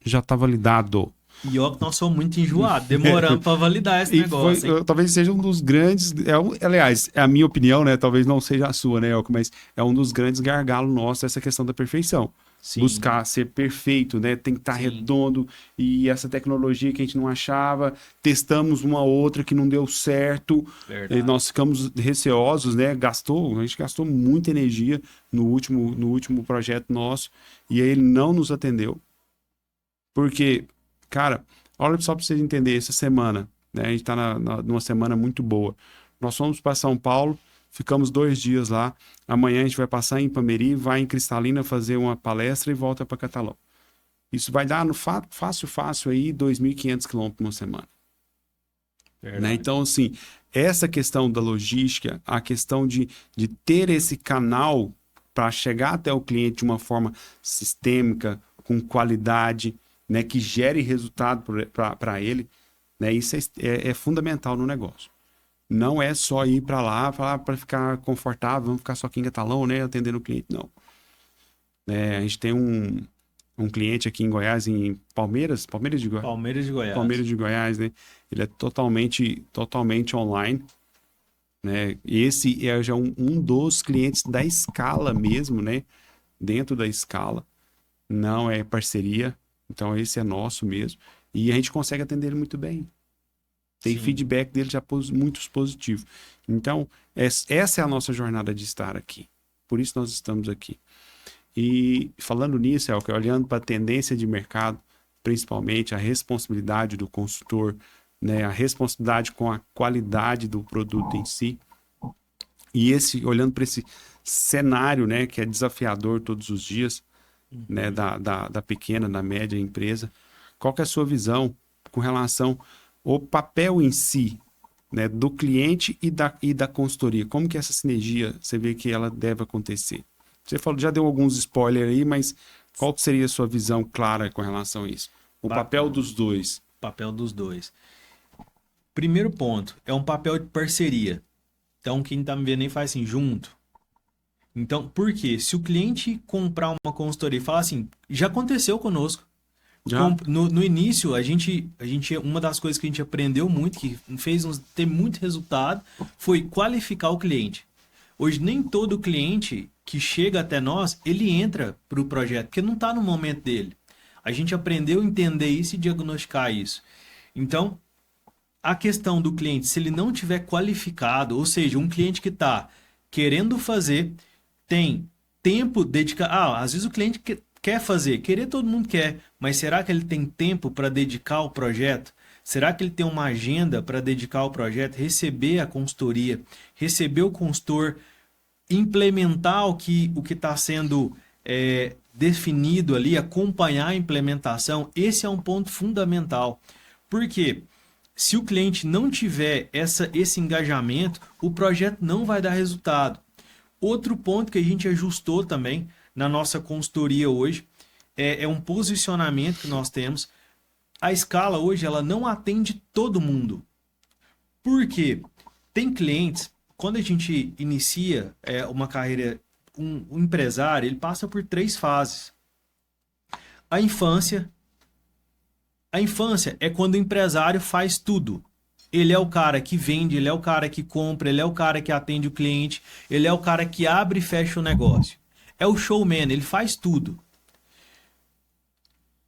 Já está validado. E ó, que nós somos muito enjoados, demorando para validar esse negócio. Talvez seja um dos grandes. Aliás, é a minha opinião, né? Talvez não seja a sua, né, Elco? Mas é um dos grandes gargalos nossos essa questão da perfeição. Sim. Buscar ser perfeito, né? Tem que estar redondo. E essa tecnologia que a gente não achava, testamos uma outra que não deu certo. E nós ficamos receosos, né? A gente gastou muita energia no último projeto nosso e aí ele não nos atendeu. Porque, cara, olha só para vocês entenderem, essa semana, né? A gente está numa semana muito boa. Nós fomos para São Paulo. Ficamos 2 dias lá. Amanhã a gente vai passar em Ipameri, vai em Cristalina fazer uma palestra e volta para Catalão. Isso vai dar no fácil aí 2.500 quilômetros uma semana. Né? Então, assim, essa questão da logística, a questão de ter esse canal para chegar até o cliente de uma forma sistêmica, com qualidade, né, que gere resultado para ele, né, isso é fundamental no negócio. Não é só ir para lá para ficar confortável, vamos ficar só aqui em Catalão, né, atendendo o cliente, não. A gente tem um cliente aqui em Goiás, em Palmeiras de Goiás. Palmeiras de Goiás, né? Ele é totalmente online, né? Esse é já um dos clientes da Scala mesmo, né? Dentro da Scala, não é parceria, então esse é nosso mesmo. E a gente consegue atender ele muito bem. Tem feedback dele já muito positivo. Então, essa é a nossa jornada de estar aqui. Por isso nós estamos aqui. E falando nisso, Elker, olhando para a tendência de mercado, principalmente a responsabilidade do consultor, né, a responsabilidade com a qualidade do produto em si, E olhando para esse cenário, né, que é desafiador todos os dias, né, da pequena, da média empresa, qual que é a sua visão com relação ao papel em si, né, do cliente e da consultoria? Como que essa sinergia você vê que ela deve acontecer? Você falou, já deu alguns spoilers aí, mas qual que seria a sua visão clara com relação a isso? O papel dos dois. Papel dos dois. Primeiro ponto, é um papel de parceria. Então, quem tá me vendo nem faz assim, junto. Então, por quê? Se o cliente comprar uma consultoria e falar assim, já aconteceu conosco. Já? No início, uma das coisas que a gente aprendeu muito, que fez nos ter muito resultado, foi qualificar o cliente. Hoje, nem todo cliente que chega até nós, ele entra para o projeto, porque não está no momento dele. A gente aprendeu a entender isso e diagnosticar isso. Então, a questão do cliente, se ele não tiver qualificado, ou seja, um cliente que está querendo fazer, tem tempo dedicado. Às vezes o cliente quer fazer, querer todo mundo quer, mas será que ele tem tempo para dedicar ao projeto? Será que ele tem uma agenda para dedicar ao projeto, receber a consultoria, receber o consultor, implementar o que está sendo definido ali, acompanhar a implementação? Esse é um ponto fundamental. Por quê? Se o cliente não tiver esse engajamento, o projeto não vai dar resultado. Outro ponto que a gente ajustou também na nossa consultoria hoje é um posicionamento que nós temos. A Scala hoje ela não atende todo mundo. Por quê? Tem clientes, quando a gente inicia uma carreira, um empresário, ele passa por 3 fases. A infância. A infância é quando o empresário faz tudo. Ele é o cara que vende, ele é o cara que compra, ele é o cara que atende o cliente, ele é o cara que abre e fecha o negócio. É o showman, ele faz tudo.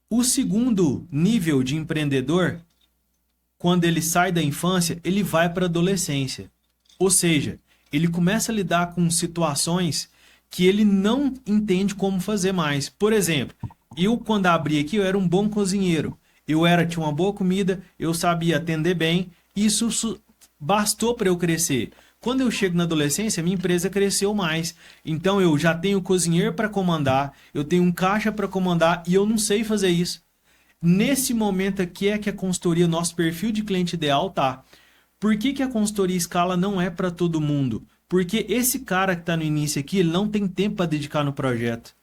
O segundo nível de empreendedor, quando ele sai da infância, ele vai para a adolescência. Ou seja, ele começa a lidar com situações que ele não entende como fazer mais. Por exemplo, eu quando abri aqui, eu era um bom cozinheiro. Tinha uma boa comida, eu sabia atender bem, isso bastou para eu crescer. Quando eu chego na adolescência, minha empresa cresceu mais. Então eu já tenho cozinheiro para comandar, eu tenho um caixa para comandar e eu não sei fazer isso. Nesse momento aqui é que a consultoria, nosso perfil de cliente ideal tá. Por que a consultoria escala não é para todo mundo? Porque esse cara que está no início aqui, ele não tem tempo para dedicar no projeto.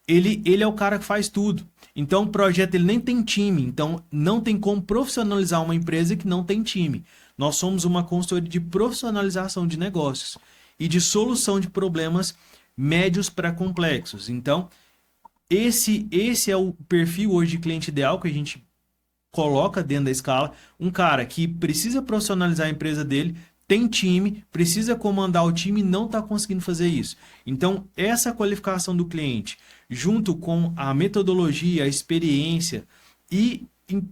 Ele é o cara que faz tudo. Então o projeto ele nem tem time, então não tem como profissionalizar uma empresa que não tem time. Nós somos uma consultoria de profissionalização de negócios e de solução de problemas médios para complexos. Então, esse é o perfil hoje de cliente ideal que a gente coloca dentro da escala. Um cara que precisa profissionalizar a empresa dele, tem time, precisa comandar o time e não está conseguindo fazer isso. Então, essa qualificação do cliente, junto com a metodologia, a experiência e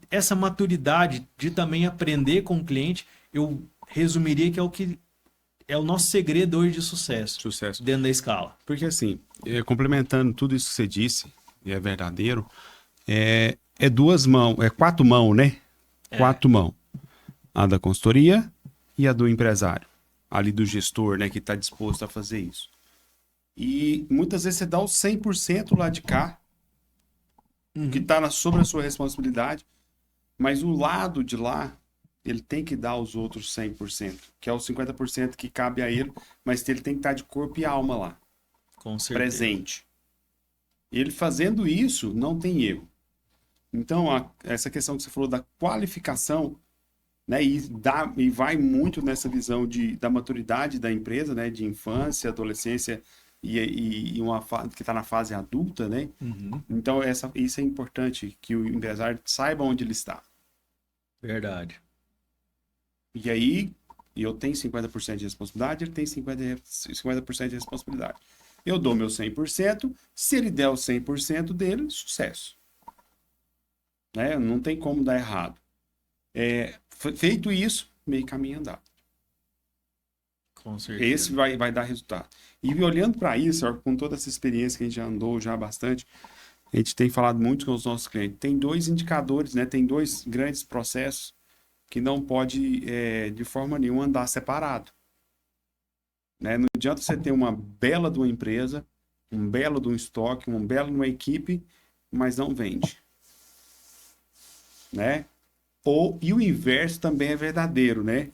essa maturidade de também aprender com o cliente, eu resumiria que é o que é o nosso segredo hoje de sucesso. Dentro da escala. Porque assim, complementando tudo isso que você disse, e é verdadeiro, é 4 mãos, né? 4 mãos. A da consultoria e a do empresário, ali do gestor, né, que está disposto a fazer isso. E muitas vezes você dá o 100% lá de cá, que está sobre a sua responsabilidade, mas o lado de lá, ele tem que dar os outros 100%, que é os 50% que cabe a ele, mas ele tem que estar de corpo e alma lá. Com certeza. Presente. Ele fazendo isso, não tem erro. Então, essa questão que você falou da qualificação, né, e vai muito nessa visão da maturidade da empresa, né, de infância, adolescência e uma que está na fase adulta, né? Então, isso é importante, que o empresário saiba onde ele está. Verdade. E aí, eu tenho 50% de responsabilidade, ele tem 50% de responsabilidade. Eu dou meu 100%, se ele der o 100% dele, sucesso. Né? Não tem como dar errado. Feito isso, meio caminho andado. Com certeza. Esse vai dar resultado. E olhando para isso, com toda essa experiência que a gente já andou já bastante, a gente tem falado muito com os nossos clientes. Tem 2 indicadores, né? Tem 2 grandes processos que não pode, de forma nenhuma, andar separado. né? Não adianta você ter uma bela de uma empresa, um belo de um estoque, um belo de uma equipe, mas não vende, né? E o inverso também é verdadeiro, né?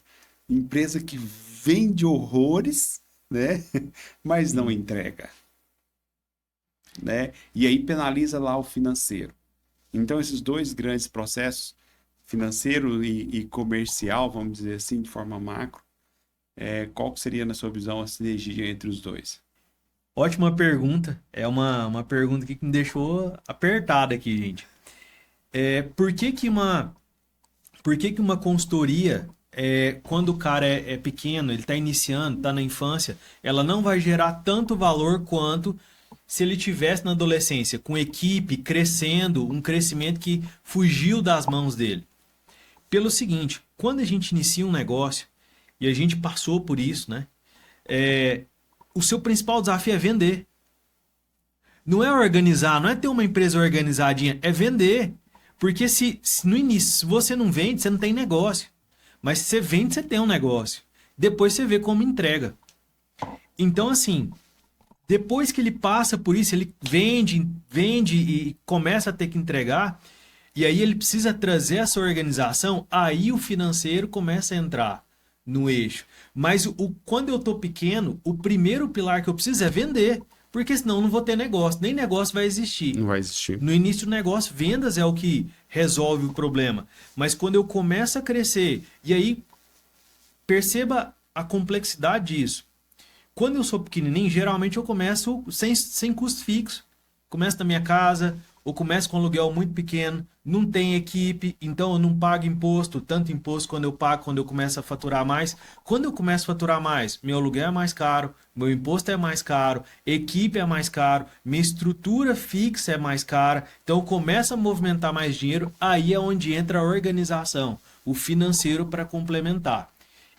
Empresa que vende horrores, né? Mas não Sim. entrega, né? E aí penaliza lá o financeiro. Então, esses dois grandes processos, financeiro e comercial, vamos dizer assim, de forma macro, qual que seria, na sua visão, a sinergia entre os dois? Ótima pergunta. É uma pergunta que me deixou apertada aqui, gente. Por que que uma consultoria, quando o cara é pequeno, ele está iniciando, está na infância, ela não vai gerar tanto valor quanto se ele tivesse na adolescência, com equipe, crescendo, um crescimento que fugiu das mãos dele? Pelo seguinte, quando a gente inicia um negócio, e a gente passou por isso, né? O seu principal desafio é vender. Não é organizar, não é ter uma empresa organizadinha, é vender. Porque se no início se você não vende, você não tem negócio. Mas se você vende, você tem um negócio. Depois você vê como entrega. Então, assim, depois que ele passa por isso, ele vende e começa a ter que entregar, e aí ele precisa trazer essa organização, aí o financeiro começa a entrar no eixo. Mas quando eu tô pequeno, o primeiro pilar que eu preciso é vender, porque senão eu não vou ter negócio, nem negócio vai existir. Não vai existir. No início do negócio, vendas é o que resolve o problema. Mas quando eu começo a crescer, e aí perceba a complexidade disso. Quando eu sou pequenininho, geralmente eu começo sem custo fixo. Começo na minha casa, ou começo com um aluguel muito pequeno, não tem equipe, então eu não pago imposto, tanto imposto quando eu pago, quando eu começo a faturar mais. Quando eu começo a faturar mais, meu aluguel é mais caro, meu imposto é mais caro, equipe é mais caro, minha estrutura fixa é mais cara, então eu começo a movimentar mais dinheiro, aí é onde entra a organização, o financeiro para complementar.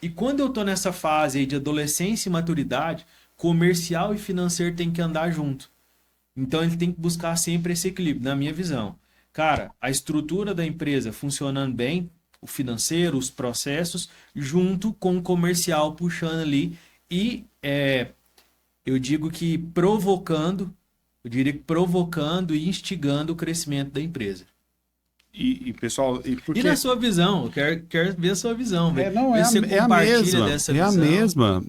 E quando eu tô nessa fase aí de adolescência e maturidade, comercial e financeiro tem que andar junto. Então ele tem que buscar sempre esse equilíbrio, na minha visão. Cara, a estrutura da empresa funcionando bem, o financeiro, os processos, junto com o comercial puxando ali e eu digo que provocando, eu diria que provocando e instigando o crescimento da empresa. Pessoal, e E porque na sua visão, eu quero ver a sua visão, não, ver se você é a compartilha mesma, dessa é a visão. mesma.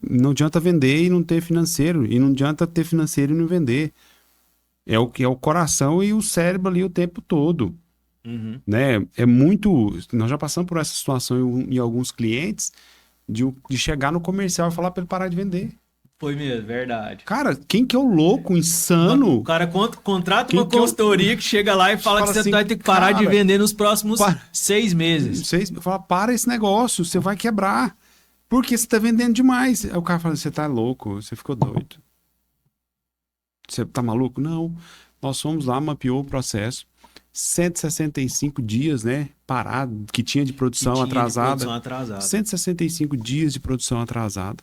Não adianta vender e não ter financeiro, e não adianta ter financeiro e não vender. É o que é o coração e o cérebro ali o tempo todo, Uhum. né? É muito. Nós já passamos por essa situação em alguns clientes de chegar no comercial e falar para ele parar de vender. Foi mesmo, verdade. Cara, quem que é o louco, O insano? cara contrata uma Quem que é o. consultoria que chega lá e Você fala que fala você assim, vai ter que parar de cara, vender nos próximos para, 6 meses. fala, para esse negócio, você vai quebrar. Porque você tá vendendo demais. Aí o cara fala, você tá louco, você ficou doido. Você tá maluco? Não. Nós fomos lá, mapeou o processo. 165 dias, né? Parado, que tinha de Que produção tinha de atrasada. produção atrasada. 165 dias de produção atrasada.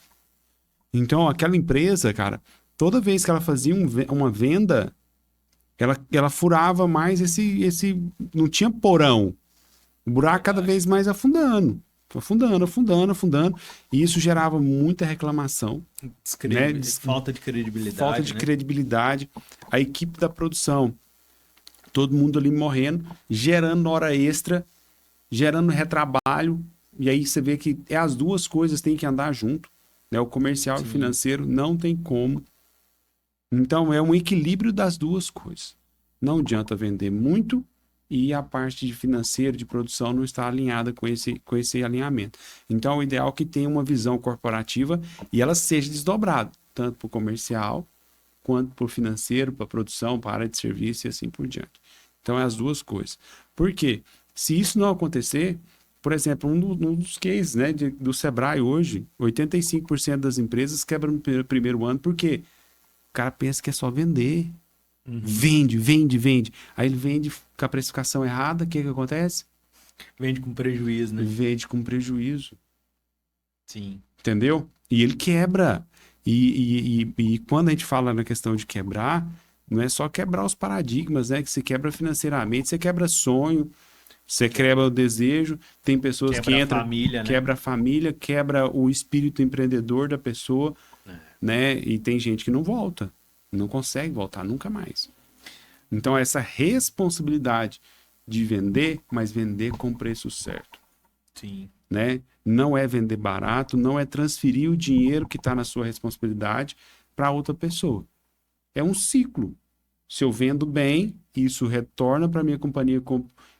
Então, aquela empresa, cara, toda vez que ela fazia uma venda, ela furava mais esse. Não tinha porão. O buraco cada Verdade. vez mais afundando. Afundando, afundando, afundando. E isso gerava muita reclamação, né? Falta de Falta credibilidade, de né? credibilidade. A equipe da produção, todo mundo ali morrendo, gerando hora extra, gerando retrabalho. E aí você vê que as duas coisas têm que andar junto, né? O comercial e o Sim. financeiro não tem como. Então é um equilíbrio das duas coisas. Não adianta vender muito e a parte de financeiro, de produção, não está alinhada com esse alinhamento. Então, o ideal é que tenha uma visão corporativa e ela seja desdobrada, tanto para o comercial, quanto para o financeiro, para a produção, para a área de serviço e assim por diante. Então, é as duas coisas. Por quê? Se isso não acontecer, por exemplo, um dos cases, né, do Sebrae hoje, 85% das empresas quebram no primeiro ano, porque o cara pensa que é só vender. Uhum. Vende, vende, vende. Aí ele vende com a precificação errada, o que acontece? Vende com prejuízo, né? Vende com prejuízo, Sim. entendeu? E ele quebra. E quando a gente fala na questão de quebrar, não é só quebrar os paradigmas, né? Que você quebra financeiramente, você quebra sonho. Você quebra o desejo, tem pessoas Quebra que a entram, família, né? quebra a família, quebra o espírito empreendedor da pessoa, né? E tem gente que não volta, não consegue voltar nunca mais. Então, essa responsabilidade de vender, mas vender com preço certo, Sim. né? Não é vender barato, não é transferir o dinheiro que está na sua responsabilidade para outra pessoa. É um ciclo. Se eu vendo bem, isso retorna para minha companhia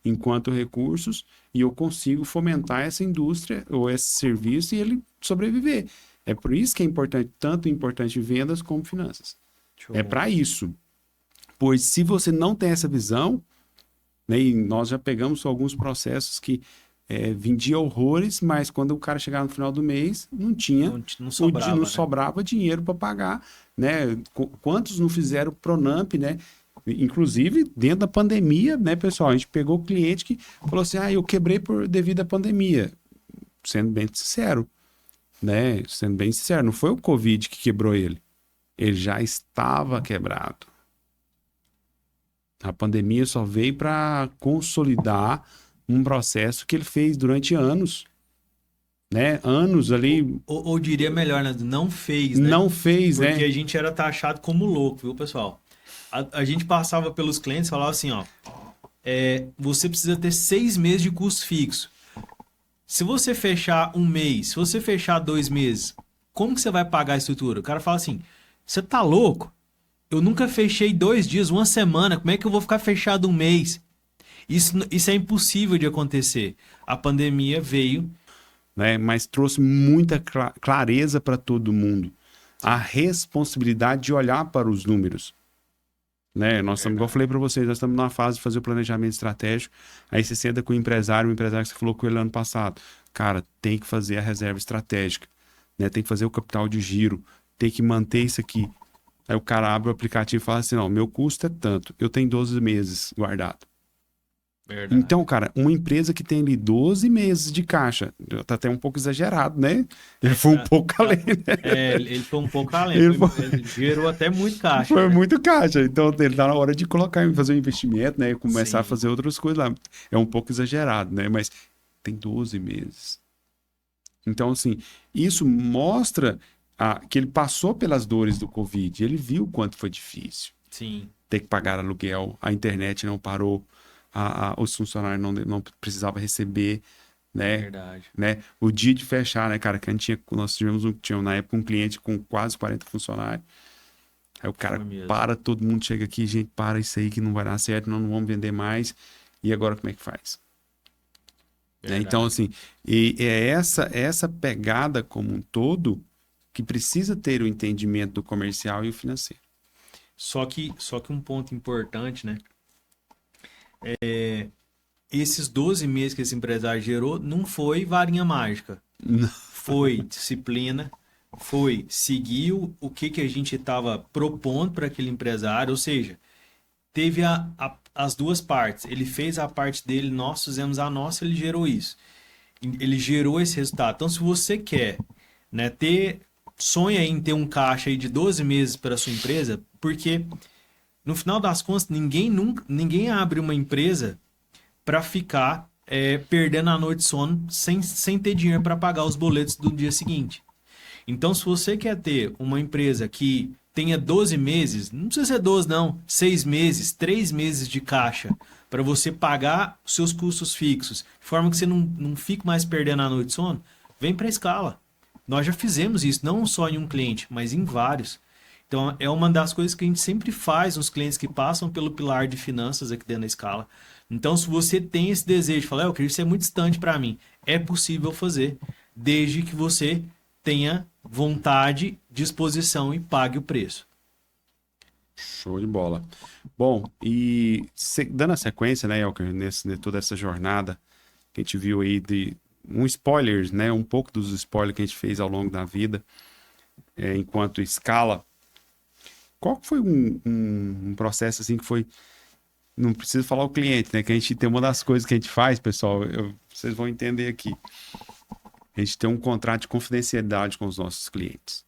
enquanto recursos e eu consigo fomentar essa indústria ou esse serviço e ele sobreviver. É por isso que é importante, tanto importante vendas como finanças. Show. É para isso. Pois se você não tem essa visão, né, e nós já pegamos alguns processos que vendia horrores, mas quando o cara chegava no final do mês, não tinha, Não sobrava, não né? sobrava dinheiro para pagar, né? Quantos não fizeram Pronamp, né? Inclusive, dentro da pandemia, né, pessoal? A gente pegou o cliente que falou assim: eu quebrei devido à pandemia. Sendo bem sincero, né? Sendo bem sincero, não foi o Covid que quebrou ele. Ele já estava quebrado. A pandemia só veio para consolidar um processo que ele fez durante anos, né? Anos ali. Ou diria melhor, né? Não fez, né? Não fez, Porque né? a gente era taxado como louco, viu, pessoal? A gente passava pelos clientes e falava assim, ó, você precisa ter 6 meses de custo fixo. Se você fechar um mês, se você fechar 2 meses, como que você vai pagar a estrutura? O cara fala assim, você tá louco? Eu nunca fechei 2 dias, uma semana, como é que eu vou ficar fechado um mês? Isso é impossível de acontecer. A pandemia veio, Né? Mas trouxe muita clareza para todo mundo. A responsabilidade de olhar para os números. Né? Nós estamos, igual eu falei para vocês, nós estamos na fase de fazer o planejamento estratégico. Aí você senta com o empresário que você falou com ele ano passado. Cara, tem que fazer a reserva estratégica. Né? Tem que fazer o capital de giro. Tem que manter isso aqui. Aí o cara abre o aplicativo e fala assim: não, meu custo é tanto. Eu tenho 12 meses guardado. Verdade. Então, cara, uma empresa que tem ali 12 meses de caixa, tá até um pouco exagerado, né? Ele foi um pouco além, né? Ele foi um pouco além. Ele Ele gerou até muito caixa. Foi né? muito caixa. Então, ele tá na hora de colocar, fazer um investimento, né? E começar a Sim. fazer outras coisas lá. É um pouco exagerado, né? Mas tem 12 meses. Então, assim, isso mostra que ele passou pelas dores do Covid. Ele viu o quanto foi difícil. Sim. Ter que pagar aluguel, a internet não parou, os funcionários não precisavam receber, né? Verdade. Né? O dia de fechar, né, cara? Que a gente nós tivemos na época um cliente com quase 40 funcionários. Aí o cara para, todo mundo chega aqui, gente, para isso aí que não vai dar certo, não vamos vender mais. E agora como é que faz? Né? Então, assim, e é essa pegada como um todo que precisa ter o entendimento do comercial e o financeiro. Só que um ponto importante, né? Esses 12 meses que esse empresário gerou não foi varinha mágica. Foi disciplina, foi seguir o que a gente estava propondo para aquele empresário, ou seja, teve as duas partes. Ele fez a parte dele, nós fizemos a nossa, ele gerou isso. Ele gerou esse resultado. Então, se você quer, né, sonha em ter um caixa aí de 12 meses para sua empresa, porque no final das contas, ninguém abre uma empresa para ficar perdendo a noite de sono sem ter dinheiro para pagar os boletos do dia seguinte. Então, se você quer ter uma empresa que tenha 12 meses, não precisa ser 12 não, 6 meses, 3 meses de caixa para você pagar os seus custos fixos, de forma que você não fique mais perdendo a noite de sono, vem para a escala. Nós já fizemos isso, não só em um cliente, mas em vários. Então, é uma das coisas que a gente sempre faz nos clientes que passam pelo pilar de finanças aqui dentro da escala. Então, se você tem esse desejo de falar, eu queria ser muito distante para mim, é possível fazer, desde que você tenha vontade, disposição e pague o preço. Show de bola. Bom, e dando a sequência, né, Elker, toda essa jornada que a gente viu aí de spoilers, né, um pouco dos spoilers que a gente fez ao longo da vida, enquanto escala, qual foi um processo assim que foi, não preciso falar o cliente, né, que a gente tem uma das coisas que a gente faz, pessoal, vocês vão entender aqui. A gente tem um contrato de confidencialidade com os nossos clientes.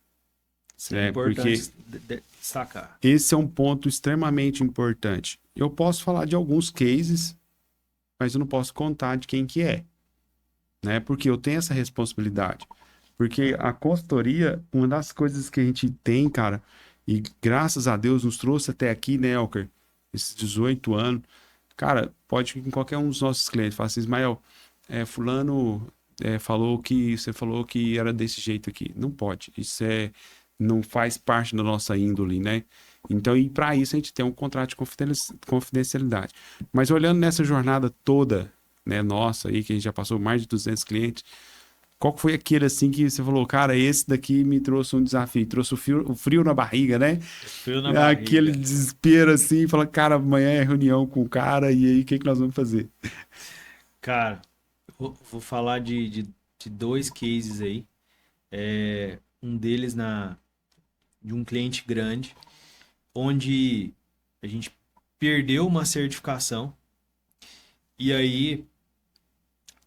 Isso é importante destacar. Esse é um ponto extremamente importante. Eu posso falar de alguns cases mas eu não posso contar de quem que é, né? Porque eu tenho essa responsabilidade. Porque a consultoria, uma das coisas que a gente tem, cara, e graças a Deus nos trouxe até aqui, né, Elker? Esses 18 anos. Cara, pode ir com qualquer um dos nossos clientes. Fala assim, Ismael, fulano você falou que era desse jeito aqui. Não pode. Isso não faz parte da nossa índole, né? Então, e para isso a gente tem um contrato de confidencialidade. Mas olhando nessa jornada toda, né, nossa aí, que a gente já passou mais de 200 clientes, qual foi aquele assim que você falou, cara, esse daqui me trouxe um desafio, trouxe o frio na barriga, né? Frio na barriga. Aquele desespero assim, fala, cara, amanhã é reunião com o cara, e aí o que nós vamos fazer? Cara, vou falar de dois cases aí. Um deles de um cliente grande, onde a gente perdeu uma certificação e aí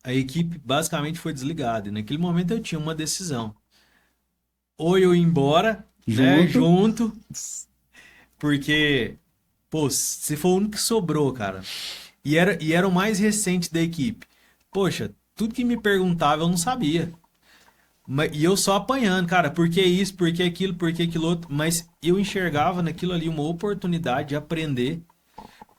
a equipe basicamente foi desligada. E naquele momento eu tinha uma decisão. Ou eu ir embora, né, junto, porque, pô, se for o único que sobrou, cara. E era o mais recente da equipe. Poxa, tudo que me perguntava eu não sabia. E eu só apanhando, cara, por que isso, por que aquilo, por que aquilo outro. Mas eu enxergava naquilo ali uma oportunidade de aprender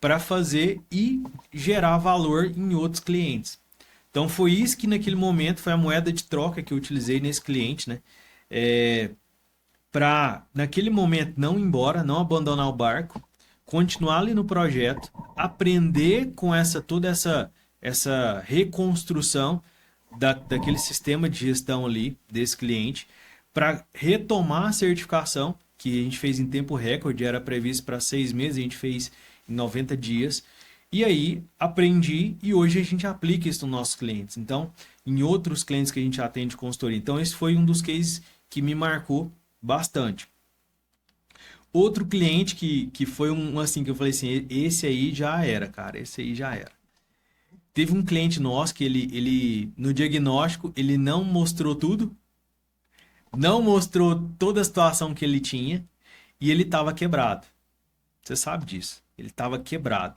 para fazer e gerar valor em outros clientes. Então foi isso que naquele momento foi a moeda de troca que eu utilizei nesse cliente, né? Para naquele momento não ir embora, não abandonar o barco, continuar ali no projeto, aprender com toda essa reconstrução daquele sistema de gestão ali desse cliente, para retomar a certificação que a gente fez em tempo recorde, era previsto para 6 meses, a gente fez em 90 dias. E aí aprendi e hoje a gente aplica isso nos nossos clientes. Então, em outros clientes que a gente atende consultoria. Então, esse foi um dos cases que me marcou bastante. Outro cliente que foi um assim, que eu falei assim, esse aí já era, cara, esse aí já era. Teve um cliente nosso que ele no diagnóstico, ele não mostrou tudo, não mostrou toda a situação que ele tinha e ele estava quebrado. Você sabe disso, ele estava quebrado.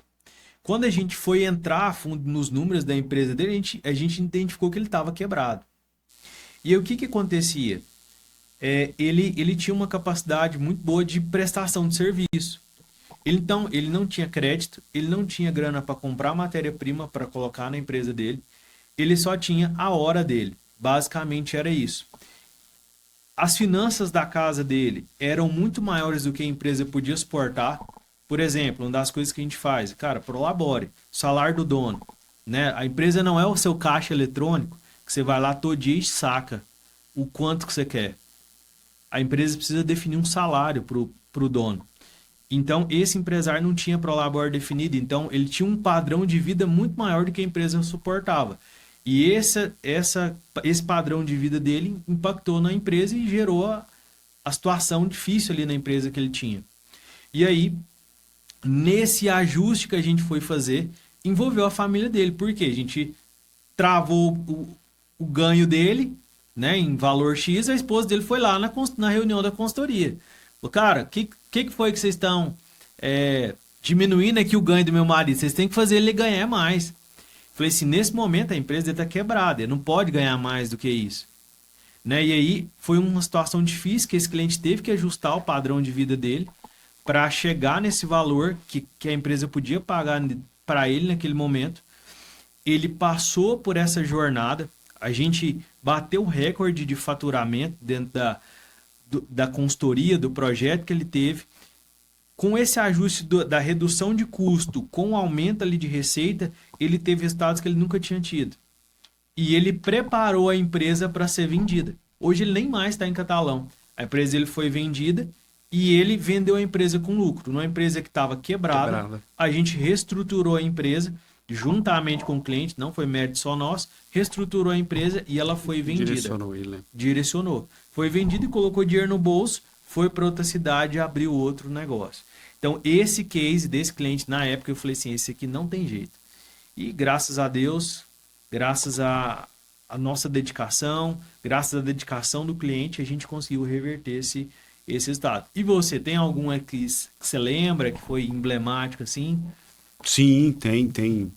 Quando a gente foi entrar a fundo nos números da empresa dele, a gente identificou que ele estava quebrado. E aí, o que acontecia? Ele tinha uma capacidade muito boa de prestação de serviço. Então, ele não tinha crédito, ele não tinha grana para comprar matéria-prima para colocar na empresa dele, ele só tinha a hora dele. Basicamente era isso. As finanças da casa dele eram muito maiores do que a empresa podia suportar. Por exemplo, uma das coisas que a gente faz, cara, prolabore, salário do dono, né? A empresa não é o seu caixa eletrônico, que você vai lá todo dia e saca o quanto que você quer. A empresa precisa definir um salário para o dono. Então, esse empresário não tinha prolabore definido, então ele tinha um padrão de vida muito maior do que a empresa suportava. E esse padrão de vida dele impactou na empresa e gerou a situação difícil ali na empresa que ele tinha. E aí, nesse ajuste que a gente foi fazer, envolveu a família dele. Por quê? A gente travou o ganho dele, né, em valor X, a esposa dele foi lá na reunião da consultoria. Falou, cara, que foi que vocês estão diminuindo aqui o ganho do meu marido? Vocês têm que fazer ele ganhar mais. Falei assim, nesse momento a empresa dele está quebrada, ele não pode ganhar mais do que isso. Né? E aí foi uma situação difícil que esse cliente teve que ajustar o padrão de vida dele para chegar nesse valor que a empresa podia pagar para ele naquele momento. Ele passou por essa jornada, a gente bateu o recorde de faturamento dentro da consultoria, do projeto que ele teve. Com esse ajuste da redução de custo, com o aumento ali de receita, ele teve resultados que ele nunca tinha tido. E ele preparou a empresa para ser vendida. Hoje ele nem mais está em Catalão. A empresa dele foi vendida e ele vendeu a empresa com lucro. Numa empresa que estava quebrada, a gente reestruturou a empresa, juntamente com o cliente, não foi mérito só nosso, reestruturou a empresa e ela foi vendida. Direcionou ele, né? Direcionou. Foi vendida e colocou dinheiro no bolso, foi para outra cidade e abriu outro negócio. Então, esse case desse cliente, na época, eu falei assim, esse aqui não tem jeito. E graças a Deus, graças à nossa dedicação, graças à dedicação do cliente, a gente conseguiu reverter esse resultado. E você, tem alguma que você lembra, que foi emblemática assim? Sim, tem.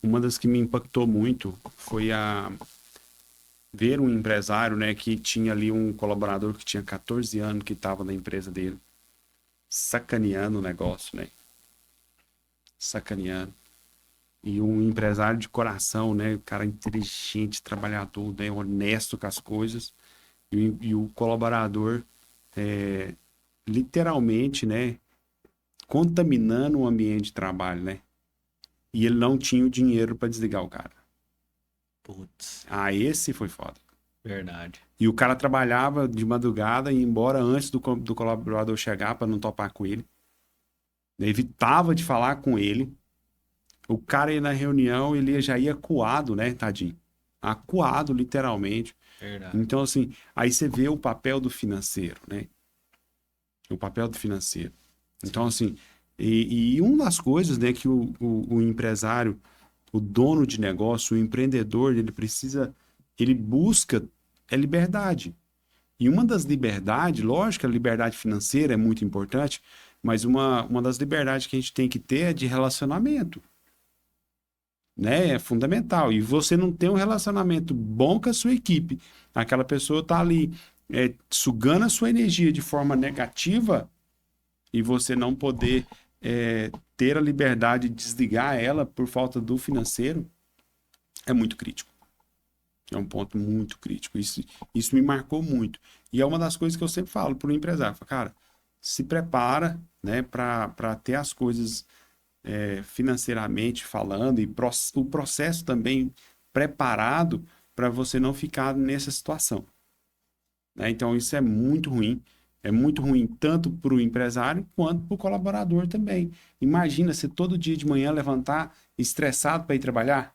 uma das que me impactou muito foi ver um empresário, né, que tinha ali um colaborador que tinha 14 anos que estava na empresa dele, sacaneando o negócio, né? Sacaneando. E um empresário de coração, né? Cara inteligente, trabalhador, né? Honesto com as coisas. E o colaborador, literalmente, né? Contaminando o ambiente de trabalho, né? E ele não tinha o dinheiro para desligar o cara. Putz, Ah, esse foi foda. verdade. E o cara trabalhava de madrugada e ia embora antes do colaborador chegar para não topar com ele. Evitava de falar com ele. O cara ia na reunião, ele já ia acuado, né, tadinho? Acuado, literalmente. Verdade. Então, assim, aí você vê o papel do financeiro, né? O papel do financeiro. Então, assim, e uma das coisas, né, que o empresário, o dono de negócio, o empreendedor, ele busca é liberdade. E uma das liberdades, lógico, a liberdade financeira é muito importante, mas uma das liberdades que a gente tem que ter é de relacionamento, né? É fundamental. E você não tem um relacionamento bom com a sua equipe, aquela pessoa está ali sugando a sua energia de forma negativa e você não poder ter a liberdade de desligar ela por falta do financeiro, é muito crítico. É um ponto muito crítico. Isso me marcou muito. E é uma das coisas que eu sempre falo para o empresário. Cara, se prepara, né, para ter as coisas financeiramente falando e o processo também preparado para você não ficar nessa situação. Né? Então, isso é muito ruim. É muito ruim tanto para o empresário quanto para o colaborador também. Imagina você todo dia de manhã levantar estressado para ir trabalhar.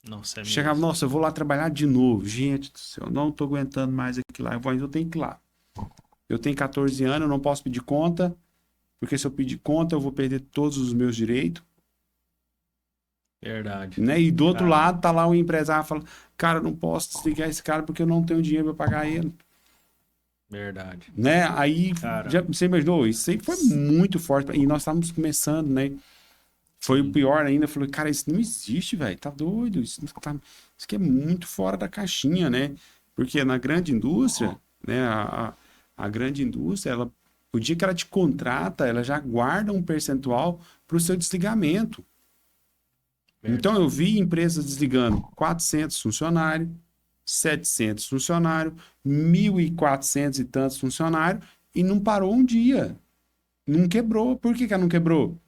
Nossa, é Chegava, mesmo. nossa, eu vou lá trabalhar de novo. Gente do céu, não tô aguentando mais aqui lá. Eu tenho que ir lá. Eu tenho 14 anos, eu não posso pedir conta, porque se eu pedir conta, eu vou perder todos os meus direitos. Verdade. Né? E do outro Cara, lado, tá lá o empresário falando, cara, eu não posso desligar esse cara porque eu não tenho dinheiro para pagar ele. verdade. Né? Aí, Cara, já, você imaginou? Isso aí foi muito forte. E nós estávamos começando, né? Foi o sim. pior ainda. Eu falei, cara, isso não existe, velho. Tá doido. Isso aqui é muito fora da caixinha, né? Porque na grande indústria, né? A grande indústria, o dia que ela te contrata, ela já guarda um percentual para o seu desligamento. Então, eu Verdade. vi empresas desligando 400 funcionários, 700 funcionários, 1.400 e tantos funcionários, e não parou um dia. Não quebrou. Por que ela não quebrou?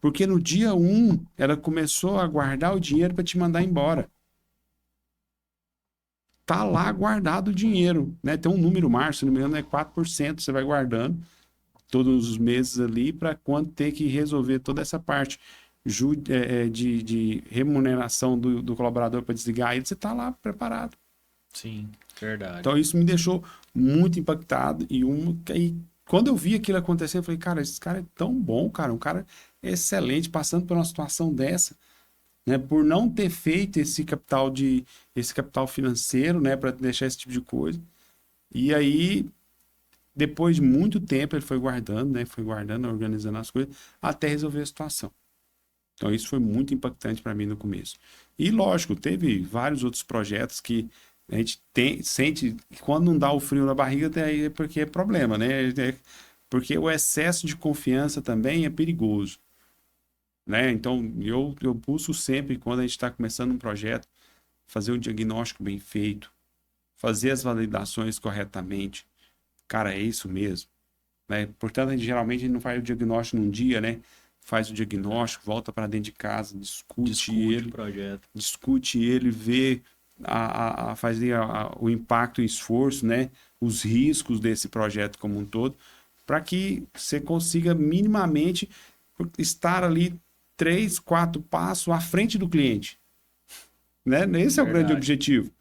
Porque no dia 1, ela começou a guardar o dinheiro para te mandar embora. Tá lá guardado o dinheiro, né? Tem um número máximo, se não me engano, é 4%. Você vai guardando todos os meses ali para quando ter que resolver toda essa parte de remuneração do colaborador para desligar ele, você tá lá preparado. Sim, verdade. Então isso me deixou muito impactado e quando eu vi aquilo acontecer, eu falei, cara, esse cara é tão bom, cara, um cara excelente, passando por uma situação dessa, né, por não ter feito esse capital financeiro, né, para deixar esse tipo de coisa. E aí, depois de muito tempo, ele foi guardando, né, organizando as coisas, até resolver a situação. Então isso foi muito impactante para mim no começo. E lógico, teve vários outros projetos que a gente sente que quando não dá o frio na barriga, é porque é problema, né? Porque o excesso de confiança também é perigoso, né? Então eu busco sempre, quando a gente está começando um projeto, fazer um diagnóstico bem feito, fazer as validações corretamente. Cara, é isso mesmo, né? Portanto, geralmente a gente não faz o diagnóstico num dia, né? Faz o diagnóstico, volta para dentro de casa, Discute o projeto. discute ele, vê fazer o impacto e esforço, né? Os riscos desse projeto como um todo, para que você consiga minimamente estar ali 3, 4 passos à frente do cliente, né? Esse é o grande Verdade. objetivo,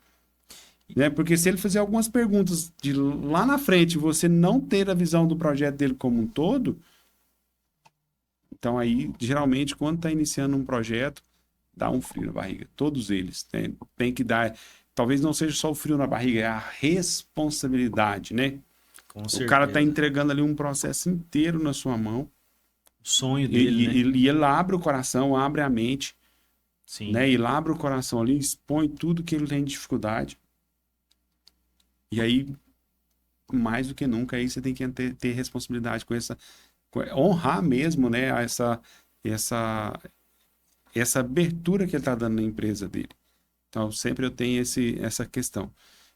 né? Porque se ele fizer algumas perguntas de lá na frente, você não ter a visão do projeto dele como um todo, então aí, geralmente, quando está iniciando um projeto, dá um frio na barriga. Todos eles, né? Tem que dar. Talvez não seja só o frio na barriga, é a responsabilidade, né? Com O cara está certeza. entregando ali um processo inteiro na sua mão O sonho dele, né? e ele abre o coração, abre a mente, Sim. né? E lá abre o coração ali, expõe tudo que ele tem de dificuldade. E aí, mais do que nunca, aí você tem que ter responsabilidade com essa, honrar mesmo, né? Essa, essa abertura que ele está dando na empresa dele. Então, sempre eu tenho essa questão.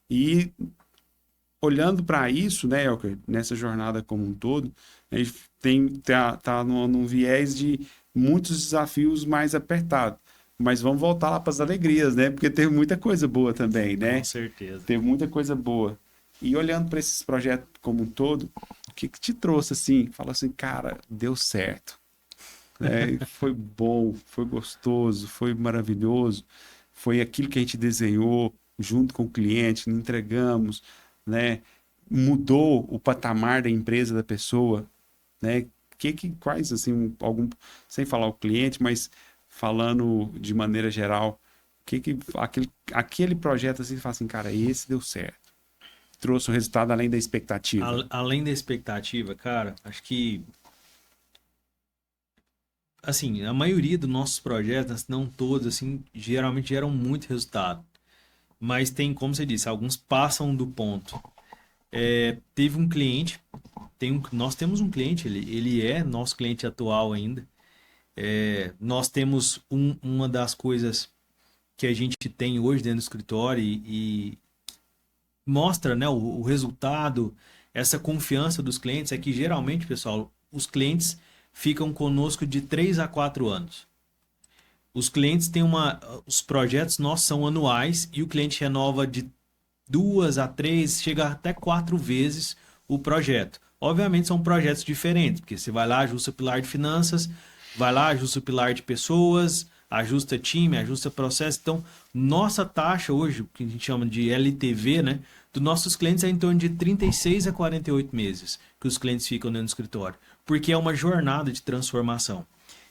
E olhando para isso, né, Elker, nessa jornada como um todo, a gente tá num viés de muitos desafios mais apertados. Mas vamos voltar lá para as alegrias, né? Porque teve muita coisa boa também, Com né? certeza. Teve muita coisa boa. E olhando para esses projetos como um todo, o que te trouxe assim? Fala assim, cara, deu certo. Né? Foi bom, foi gostoso, foi maravilhoso. Foi aquilo que a gente desenhou junto com o cliente, entregamos, né? Mudou o patamar da empresa da pessoa, né? Quais assim algum, sem falar o cliente, mas falando de maneira geral, aquele projeto assim, fala assim, cara, esse deu certo, trouxe um resultado além da expectativa. Além da expectativa, cara, acho que assim, a maioria dos nossos projetos, não todos, assim, geralmente geram muito resultado. Mas tem, como você disse, alguns passam do ponto. Teve um cliente, nós temos um cliente, ele é nosso cliente atual ainda. Nós temos uma das coisas que a gente tem hoje dentro do escritório e mostra, né, o resultado, essa confiança dos clientes é que geralmente, pessoal, os clientes ficam conosco de 3 a 4 anos. Os clientes têm os projetos nossos são anuais e o cliente renova de 2 a 3, chega até 4 vezes o projeto. Obviamente são projetos diferentes, porque você vai lá, ajusta o pilar de finanças, vai lá, ajusta o pilar de pessoas, ajusta time, ajusta processo. Então, nossa taxa hoje, que a gente chama de LTV, né, dos nossos clientes é em torno de 36 a 48 meses que os clientes ficam dentro do escritório, porque é uma jornada de transformação.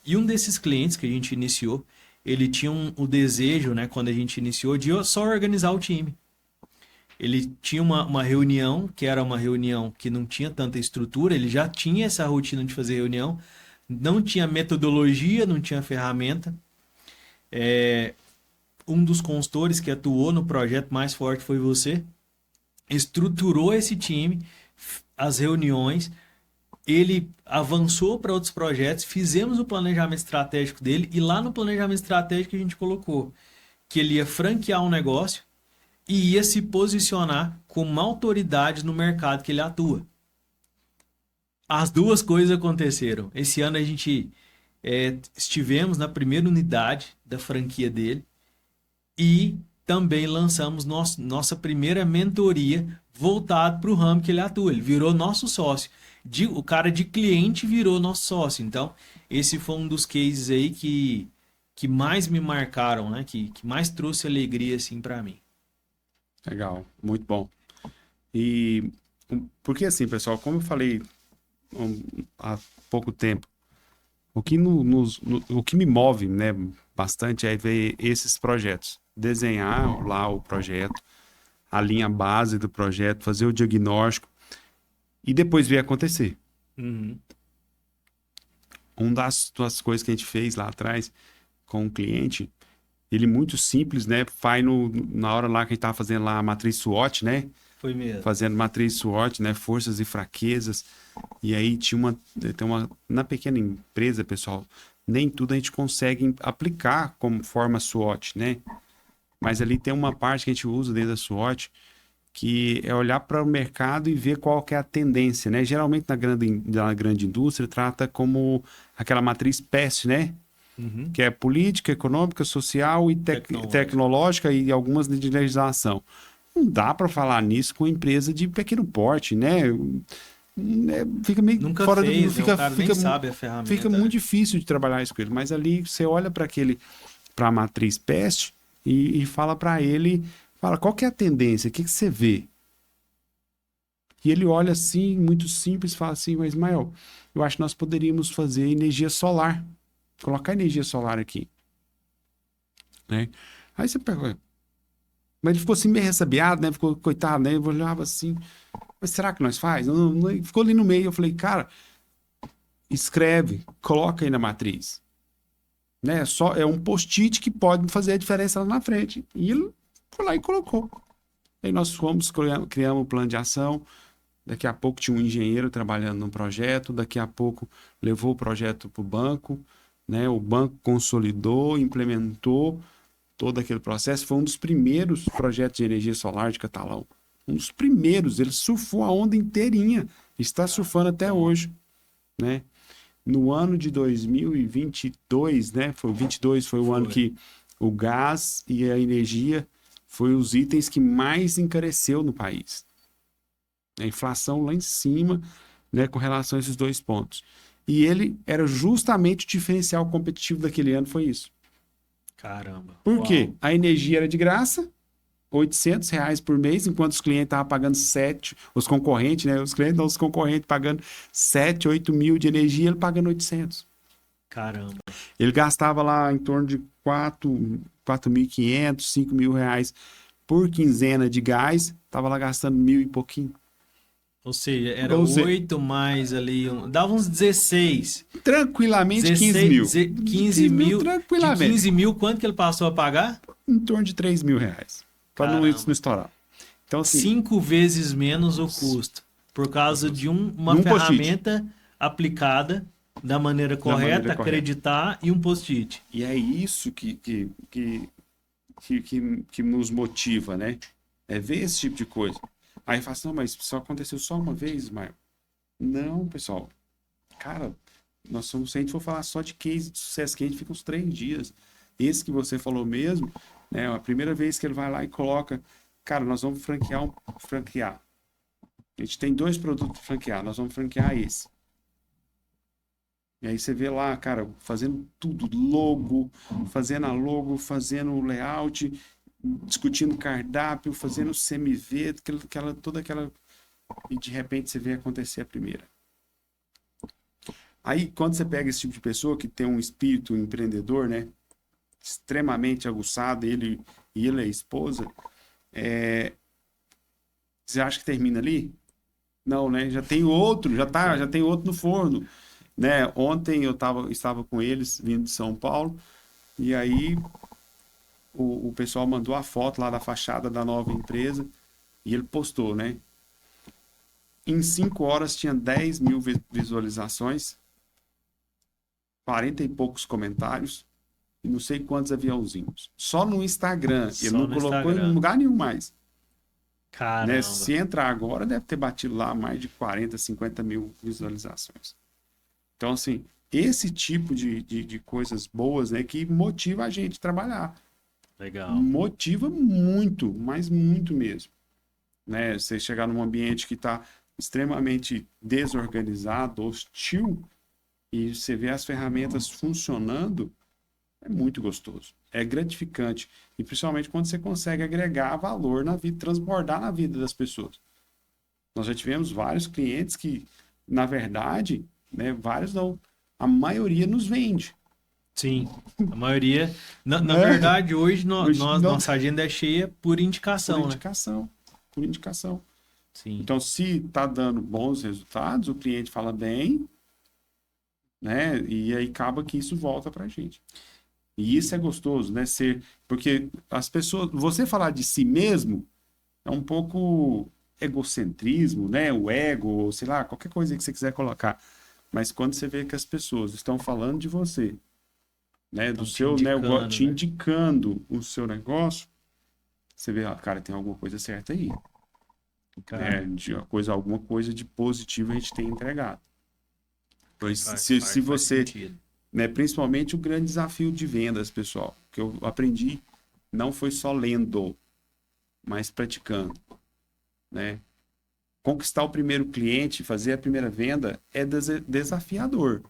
E um desses clientes que a gente iniciou, ele tinha o desejo, né, quando a gente iniciou, de só organizar o time. Ele tinha uma reunião, que era uma reunião que não tinha tanta estrutura, ele já tinha essa rotina de fazer reunião, não tinha metodologia, não tinha ferramenta. Um dos consultores que atuou no projeto mais forte foi você, estruturou esse time, as reuniões, ele avançou para outros projetos, fizemos o planejamento estratégico dele e lá no planejamento estratégico a gente colocou que ele ia franquear um negócio e ia se posicionar como autoridade no mercado que ele atua. As duas coisas aconteceram. Esse ano a gente estivemos na primeira unidade da franquia dele e também lançamos nossa primeira mentoria voltado para o ramo que ele atua. Ele virou nosso sócio. O cara de cliente virou nosso sócio. Então, esse foi um dos cases aí que mais me marcaram, né? Que mais trouxe alegria assim para mim. Legal, muito bom. E porque assim, pessoal, como eu falei há pouco tempo, o que, o que me move, né, bastante é ver esses projetos. Desenhar lá o projeto, a linha base do projeto, fazer o diagnóstico e depois ver acontecer. Uhum. Uma das coisas que a gente fez lá atrás com o cliente, ele muito simples, né? Faz na hora lá que a gente estava fazendo lá a matriz SWOT, né? Foi mesmo. Fazendo matriz SWOT, né? Forças e fraquezas. E aí na pequena empresa, pessoal, nem tudo a gente consegue aplicar como forma SWOT, né? Mas ali tem uma parte que a gente usa dentro da SWOT que é olhar para o mercado e ver qual que é a tendência, né? Geralmente na grande indústria trata como aquela matriz PEST, né? Uhum. Que é política, econômica, social e tecnológica e algumas de legislação. Não dá para falar nisso com empresa de pequeno porte, né? Fica meio Nunca fora fez, do, né? O cara nem sabe a ferramenta. fica muito difícil de trabalhar isso com ele. Mas ali você olha para a matriz PEST e fala para ele, fala qual que é a tendência, o que você vê? E ele olha assim, muito simples, fala assim, mas Ismael, eu acho que nós poderíamos fazer energia solar. Colocar energia solar aqui. Né? Aí você pega. Mas ele ficou assim meio ressabiado, né? Ficou coitado, né? Eu olhava assim, mas será que nós faz? Não, ficou ali no meio. Eu falei, cara, escreve, coloca aí na matriz. né? Só é um post-it que pode fazer a diferença lá na frente. E ele foi lá e colocou. Aí nós fomos, criamos um plano de ação. Daqui a pouco tinha um engenheiro trabalhando no projeto. Daqui a pouco levou o projeto para o banco, né? O banco consolidou, implementou todo aquele processo. Foi um dos primeiros projetos de energia solar de Catalão. Um dos primeiros. Ele surfou a onda inteirinha. Está surfando até hoje, né? No ano de 2022, né? Foi 22 foi o ano que o gás e a energia foi os itens que mais encareceu no país. A inflação lá em cima, né, com relação a esses dois pontos. E ele era justamente o diferencial competitivo daquele ano, foi isso. Caramba. Por quê? A energia era de graça, R$ 800 por mês, enquanto os clientes estavam pagando 7, os concorrentes, né? Os clientes, não, os concorrentes pagando 7, 8 mil de energia, ele pagando 800. Caramba. Ele gastava lá em torno de 4.500, 5 mil reais por quinzena de gás, estava lá gastando 1.000 e pouquinho. Ou seja, era 8 mais ali, dava uns 16. Tranquilamente 15 mil. 15 mil, tranquilamente. De 15 mil, quanto que ele passou a pagar? Em torno de 3 mil reais. Para não estourar. Então, assim, 5 vezes menos o custo. Por causa de uma um ferramenta aplicada da maneira correta, acreditar e um post-it. E é isso que nos motiva, né? É ver esse tipo de coisa. Aí fala assim, não, mas só aconteceu só uma vez, Ismael? Não, pessoal. Cara, se a gente for falar só de case de sucesso, que a gente fica uns 3 dias. Esse que você falou mesmo, né? A primeira vez que ele vai lá e coloca, cara, nós vamos franquear. A gente tem 2 produtos para franquear, nós vamos franquear esse. E aí você vê lá, cara, fazendo tudo, fazendo a logo, fazendo o layout, discutindo cardápio, fazendo CMV, toda aquela... E de repente você vê acontecer a primeira. Aí, quando você pega esse tipo de pessoa que tem um espírito empreendedor, né? Extremamente aguçado, ele e a esposa, você acha que termina ali? Não, né? Já tem outro, já tem outro no forno. Né? Ontem eu estava com eles, vindo de São Paulo, e aí o pessoal mandou a foto lá da fachada da nova empresa, e ele postou, né? Em 5 horas tinha 10 mil visualizações, 40 e poucos comentários, e não sei quantos aviãozinhos. Só no Instagram, ele não colocou em lugar nenhum mais. Caramba. Né? Se entrar agora, deve ter batido lá mais de 40, 50 mil visualizações. Então, assim, esse tipo de coisas boas, né, que motiva a gente a trabalhar. Legal. Motiva muito, mas muito mesmo. Né? Você chegar num ambiente que está extremamente desorganizado, hostil, e você vê as ferramentas funcionando, é muito gostoso. É gratificante. E principalmente quando você consegue agregar valor na vida, transbordar na vida das pessoas. Nós já tivemos vários clientes que, na verdade... Né? Vários não. A maioria nos vende. Sim, a maioria. Na verdade, hoje nossa agenda é cheia por indicação. Por indicação. Sim. Então, se está dando bons resultados, o cliente fala bem, né? E aí acaba que isso volta para a gente. E isso é gostoso, né? Porque as pessoas. Você falar de si mesmo é um pouco egocentrismo, né? O ego, sei lá, qualquer coisa que você quiser colocar. Mas quando você vê que as pessoas estão falando de você, né, do seu negócio, te indicando o seu negócio, você vê, cara, tem alguma coisa certa aí. Alguma coisa de positivo a gente tem entregado. Pois se você, né, principalmente o grande desafio de vendas, pessoal, que eu aprendi, não foi só lendo, mas praticando, né? Conquistar o primeiro cliente, fazer a primeira venda é desafiador.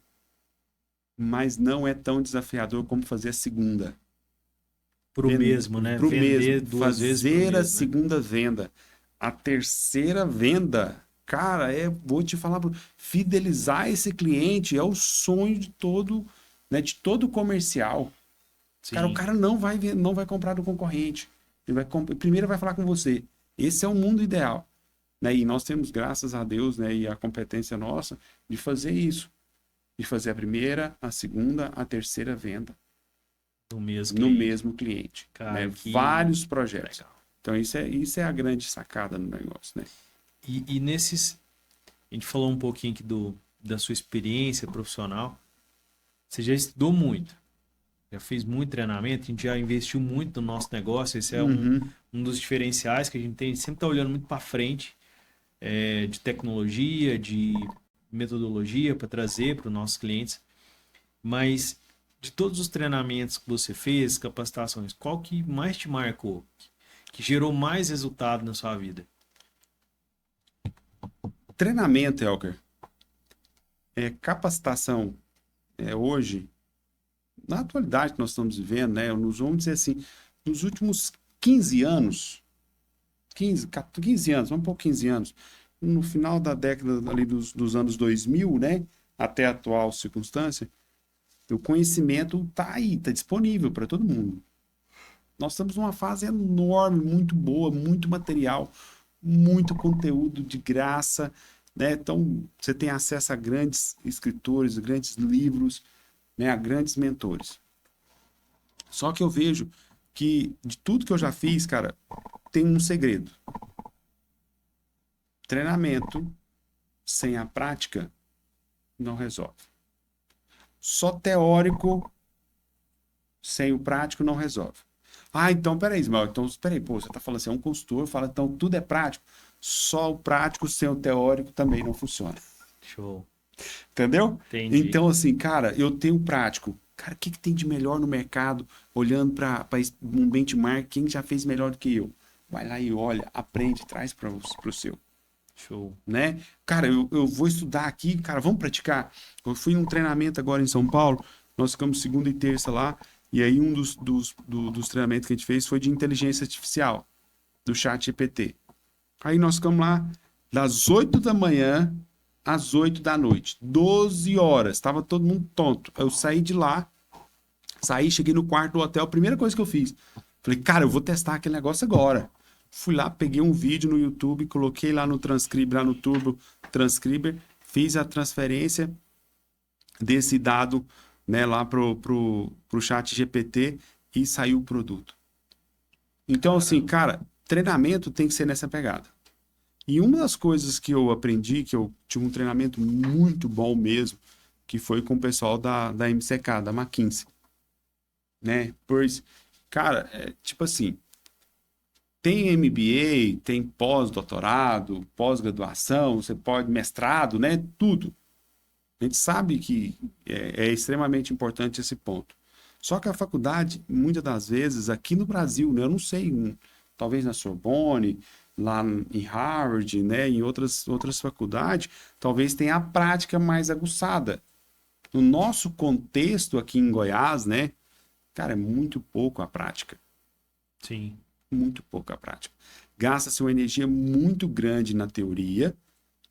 Mas não é tão desafiador como fazer a segunda. Pro mesmo, né? Pro Vender mesmo. Fazer a segunda venda. A terceira venda, cara, vou te falar, fidelizar esse cliente é o sonho de todo, né, de todo comercial. Cara, o cara não vai comprar do concorrente. Primeiro vai falar com você. Esse é o mundo ideal. Né? E nós temos, graças a Deus, né, e a competência nossa, de fazer isso. De fazer a primeira, a segunda, a terceira venda. No mesmo no cliente. mesmo cliente. Cara, Né? que Vários projetos. legal. Então, isso é a grande sacada no negócio, né? E nesses. A gente falou um pouquinho aqui da sua experiência profissional. Você já estudou muito, já fez muito treinamento, a gente já investiu muito no nosso negócio. Esse é Uhum. um dos diferenciais que a gente tem. A gente sempre está olhando muito para frente, de tecnologia, de metodologia para trazer para os nossos clientes. Mas de todos os treinamentos que você fez, capacitações, qual que mais te marcou? Que gerou mais resultado na sua vida? Treinamento, Elker, capacitação, hoje, na atualidade que nós estamos vivendo, né? Nós vamos dizer assim, nos últimos 15 anos, 15 anos, vamos pôr 15 anos, no final da década ali dos anos 2000, né? Até a atual circunstância, o conhecimento está aí, está disponível para todo mundo. Nós estamos numa fase enorme, muito boa, muito material, muito conteúdo de graça, né? Então, você tem acesso a grandes escritores, grandes livros, né? A grandes mentores. Só que eu vejo que de tudo que eu já fiz, cara, tem um segredo. Treinamento sem a prática não resolve. Só teórico sem o prático não resolve. Ah, então peraí, Ismael. Então, peraí, pô, você tá falando assim, é um consultor, fala, então tudo é prático. Só o prático sem o teórico também não funciona. Show. Entendeu? Entendi. Então, assim, cara, eu tenho prático. Cara, o que tem de melhor no mercado? Olhando para um benchmark, quem já fez melhor do que eu? Vai lá e olha, aprende, traz para o seu. Show. Né? Cara, eu vou estudar aqui, cara, vamos praticar. Eu fui num treinamento agora em São Paulo, nós ficamos segunda e terça lá, e aí um dos treinamentos que a gente fez foi de inteligência artificial, do chat GPT. Aí nós ficamos lá das 8 da manhã às 8 da noite, 12 horas, tava todo mundo tonto. Eu saí de lá, cheguei no quarto do hotel, a primeira coisa que eu fiz, falei, cara, eu vou testar aquele negócio agora. Fui lá, peguei um vídeo no YouTube, coloquei lá no Transcriber, lá no Turbo Transcriber, fiz a transferência desse dado, né, lá pro chat GPT e saiu o produto. Então, assim, cara, treinamento tem que ser nessa pegada. E uma das coisas que eu aprendi, que eu tive um treinamento muito bom mesmo, que foi com o pessoal da MCK, da McKinsey, né? Pois, cara, tipo assim, tem MBA, tem pós-doutorado, pós-graduação, você pode mestrado, né? Tudo. A gente sabe que é extremamente importante esse ponto. Só que a faculdade, muitas das vezes, aqui no Brasil, né? Eu não sei, talvez na Sorbonne, lá em Harvard, né? Em outras faculdades, talvez tenha a prática mais aguçada. No nosso contexto aqui em Goiás, né? Cara, é muito pouco a prática. Sim. Muito pouca prática. Gasta-se uma energia muito grande na teoria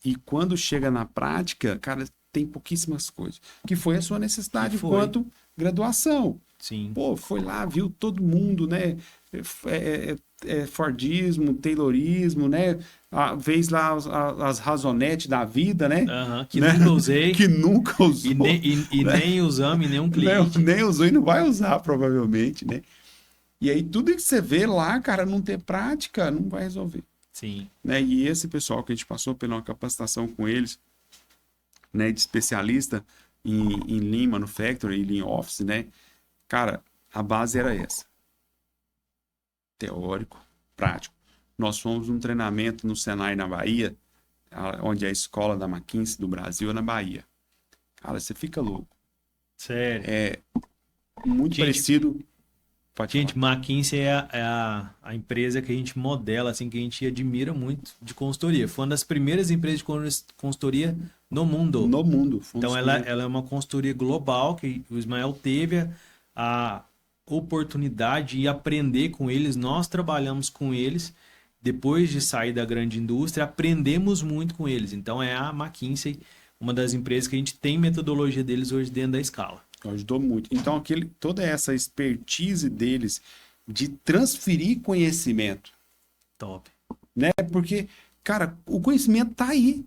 e quando chega na prática, cara, tem pouquíssimas coisas. Que foi a sua necessidade enquanto graduação. Sim. Pô, foi lá, viu todo mundo, né? Fordismo, Taylorismo, né? Vez lá as razonetes da vida, né? Que né? nunca usei. Que nunca usou. E né? nem usamos em nenhum cliente. Nem usou e não vai usar, provavelmente, né? E aí tudo que você vê lá, cara, não ter prática, não vai resolver. Sim. Né? E esse pessoal que a gente passou pela capacitação com eles, né, de especialista em Lean Manufacturing e Lean Office, né? Cara, a base era essa. Teórico, prático. Nós fomos num treinamento no Senai, na Bahia, onde é a escola da McKinsey do Brasil, é na Bahia. Cara, você fica louco. Sério. É muito parecido... Gente, McKinsey é a empresa que a gente modela, assim, que a gente admira muito de consultoria. Foi uma das primeiras empresas de consultoria no mundo. No mundo. Então, ela é uma consultoria global que o Ismael teve a oportunidade de aprender com eles. Nós trabalhamos com eles. Depois de sair da grande indústria, aprendemos muito com eles. Então, é a McKinsey, uma das empresas que a gente tem metodologia deles hoje dentro da escala. Ajudou muito. Então, toda essa expertise deles de transferir conhecimento. Top. Né? Porque, cara, o conhecimento tá aí.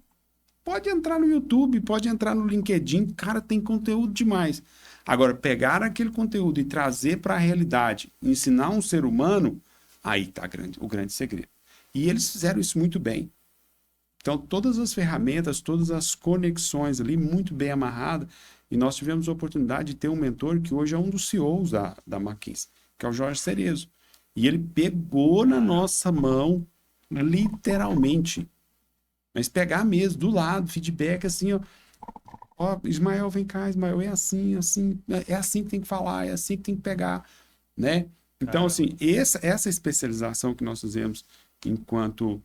pode entrar no YouTube, pode entrar no LinkedIn, cara, tem conteúdo demais. Agora, pegar aquele conteúdo e trazer para a realidade, ensinar um ser humano, aí está o grande segredo. E eles fizeram isso muito bem. Então, todas as ferramentas, todas as conexões ali, muito bem amarradas. E nós tivemos a oportunidade de ter um mentor que hoje é um dos CEOs da McKinsey, que é o Jorge Cerezo. E ele pegou na nossa mão, literalmente. Mas pegar mesmo, do lado, feedback, assim, ó. Ó, Ismael, vem cá, Ismael, é assim, é assim que tem que falar, é assim que tem que pegar, né? Então, assim, essa especialização que nós fizemos enquanto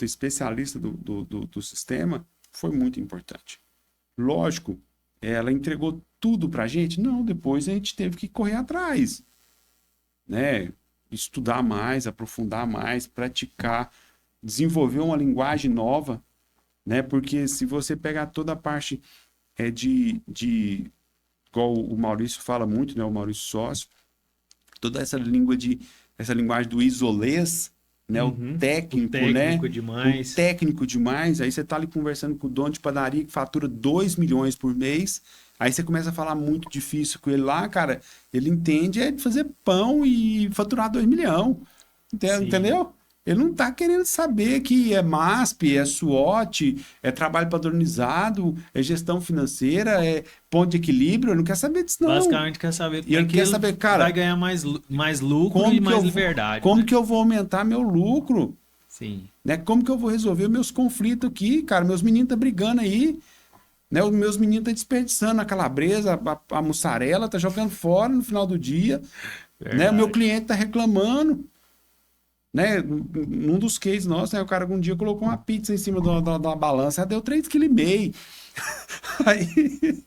especialista do sistema foi muito importante. Lógico, ela entregou tudo pra gente? Não, depois a gente teve que correr atrás, né? Estudar mais, aprofundar mais, praticar, desenvolver uma linguagem nova, né? Porque se você pegar toda a parte igual o Maurício fala muito, né? O Maurício Sócio, toda essa linguagem do isolês, né? O técnico, o técnico né? demais. O técnico demais. Aí você tá ali conversando com o dono de padaria que fatura 2 milhões por mês. Aí você começa a falar muito difícil com ele lá, cara. Ele entende de fazer pão e faturar 2 milhões. Entendeu? Ele não tá querendo saber que é MASP, é SWOT, é trabalho padronizado, é gestão financeira, é ponto de equilíbrio. Ele não quer saber disso, não. Basicamente quer saber E ele quer saber, cara, vai ganhar mais lucro e mais liberdade. Como que eu vou aumentar meu lucro? Sim. Né? Como que eu vou resolver meus conflitos aqui, cara? Meus meninos tá brigando aí. Né? Os meus meninos estão desperdiçando a calabresa, a mussarela, tá jogando fora no final do dia. Né? O meu cliente tá reclamando. Né? Num dos cases nossos, né? O cara um dia colocou uma pizza em cima da balança, deu 3,5 kg. Aí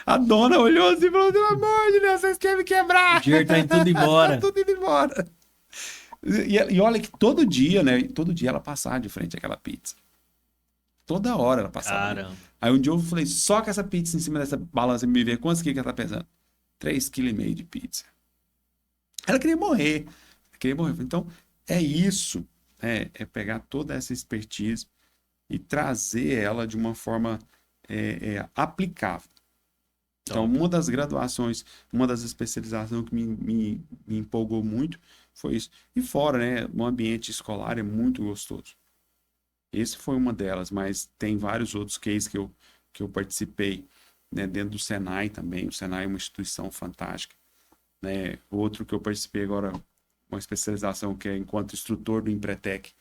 a dona olhou assim e falou: pelo amor de Deus, vocês querem me quebrar? O dinheiro tá indo tudo embora. Tá tudo indo embora. E olha que todo dia, né? Todo dia ela passava de frente àquela pizza. Toda hora ela passava. Caramba. Aí um dia eu falei: só que essa pizza em cima dessa balança me vê quantos quilos que ela tá pesando? 3,5 kg de pizza. Ela queria morrer. Então, é isso. É pegar toda essa expertise e trazer ela de uma forma aplicável. Então, uma das graduações, uma das especializações que me empolgou muito foi isso. E fora, né? O ambiente escolar é muito gostoso. Esse foi uma delas, mas tem vários outros cases que eu participei, né, dentro do Senai também. O Senai é uma instituição fantástica. Né? Outro que eu participei agora, uma especialização que é enquanto instrutor do Empretec,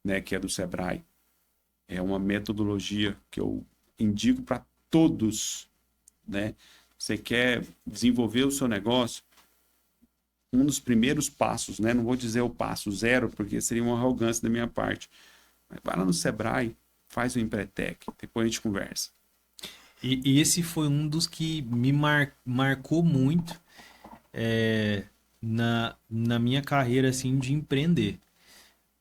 né, que é do Sebrae. É uma metodologia que eu indico para todos, né? Você quer desenvolver o seu negócio, um dos primeiros passos, né? Não vou dizer o passo zero, porque seria uma arrogância da minha parte. Mas vai lá no Sebrae, faz o Empretec, depois a gente conversa. E esse foi um dos que me marcou muito na minha carreira, assim, de empreender,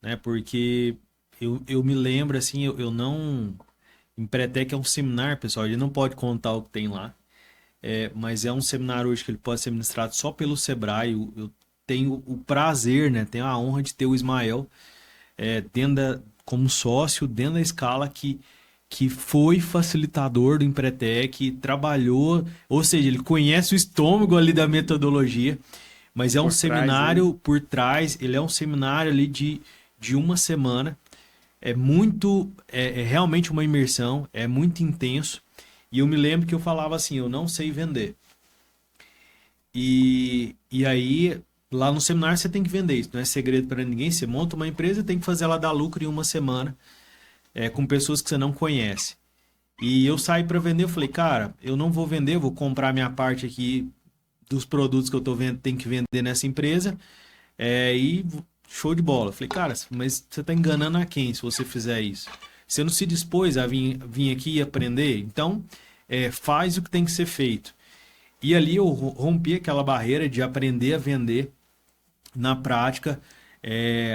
né? Porque eu me lembro, assim, eu não... Empretec é um seminário, pessoal, ele não pode contar o que tem lá, mas é um seminário hoje que ele pode ser ministrado só pelo Sebrae. Eu tenho o prazer, né? Tenho a honra de ter o Ismael como sócio dentro da escala que foi facilitador do Empretec, trabalhou, ou seja, ele conhece o estômago ali da metodologia, mas é um seminário por trás, ele é um seminário ali de uma semana, é realmente uma imersão, é muito intenso, e eu me lembro que eu falava assim, eu não sei vender. E aí, lá no seminário você tem que vender isso, não é segredo para ninguém, você monta uma empresa e tem que fazer ela dar lucro em uma semana, com pessoas que você não conhece. E eu saí para vender, eu falei, cara, eu não vou vender, eu vou comprar minha parte aqui dos produtos que eu tô vendo, tem que vender nessa empresa, e show de bola. Eu falei, cara, mas você tá enganando a quem se você fizer isso? Você não se dispôs a vir aqui e aprender? Então, faz o que tem que ser feito. E ali eu rompi aquela barreira de aprender a vender na prática,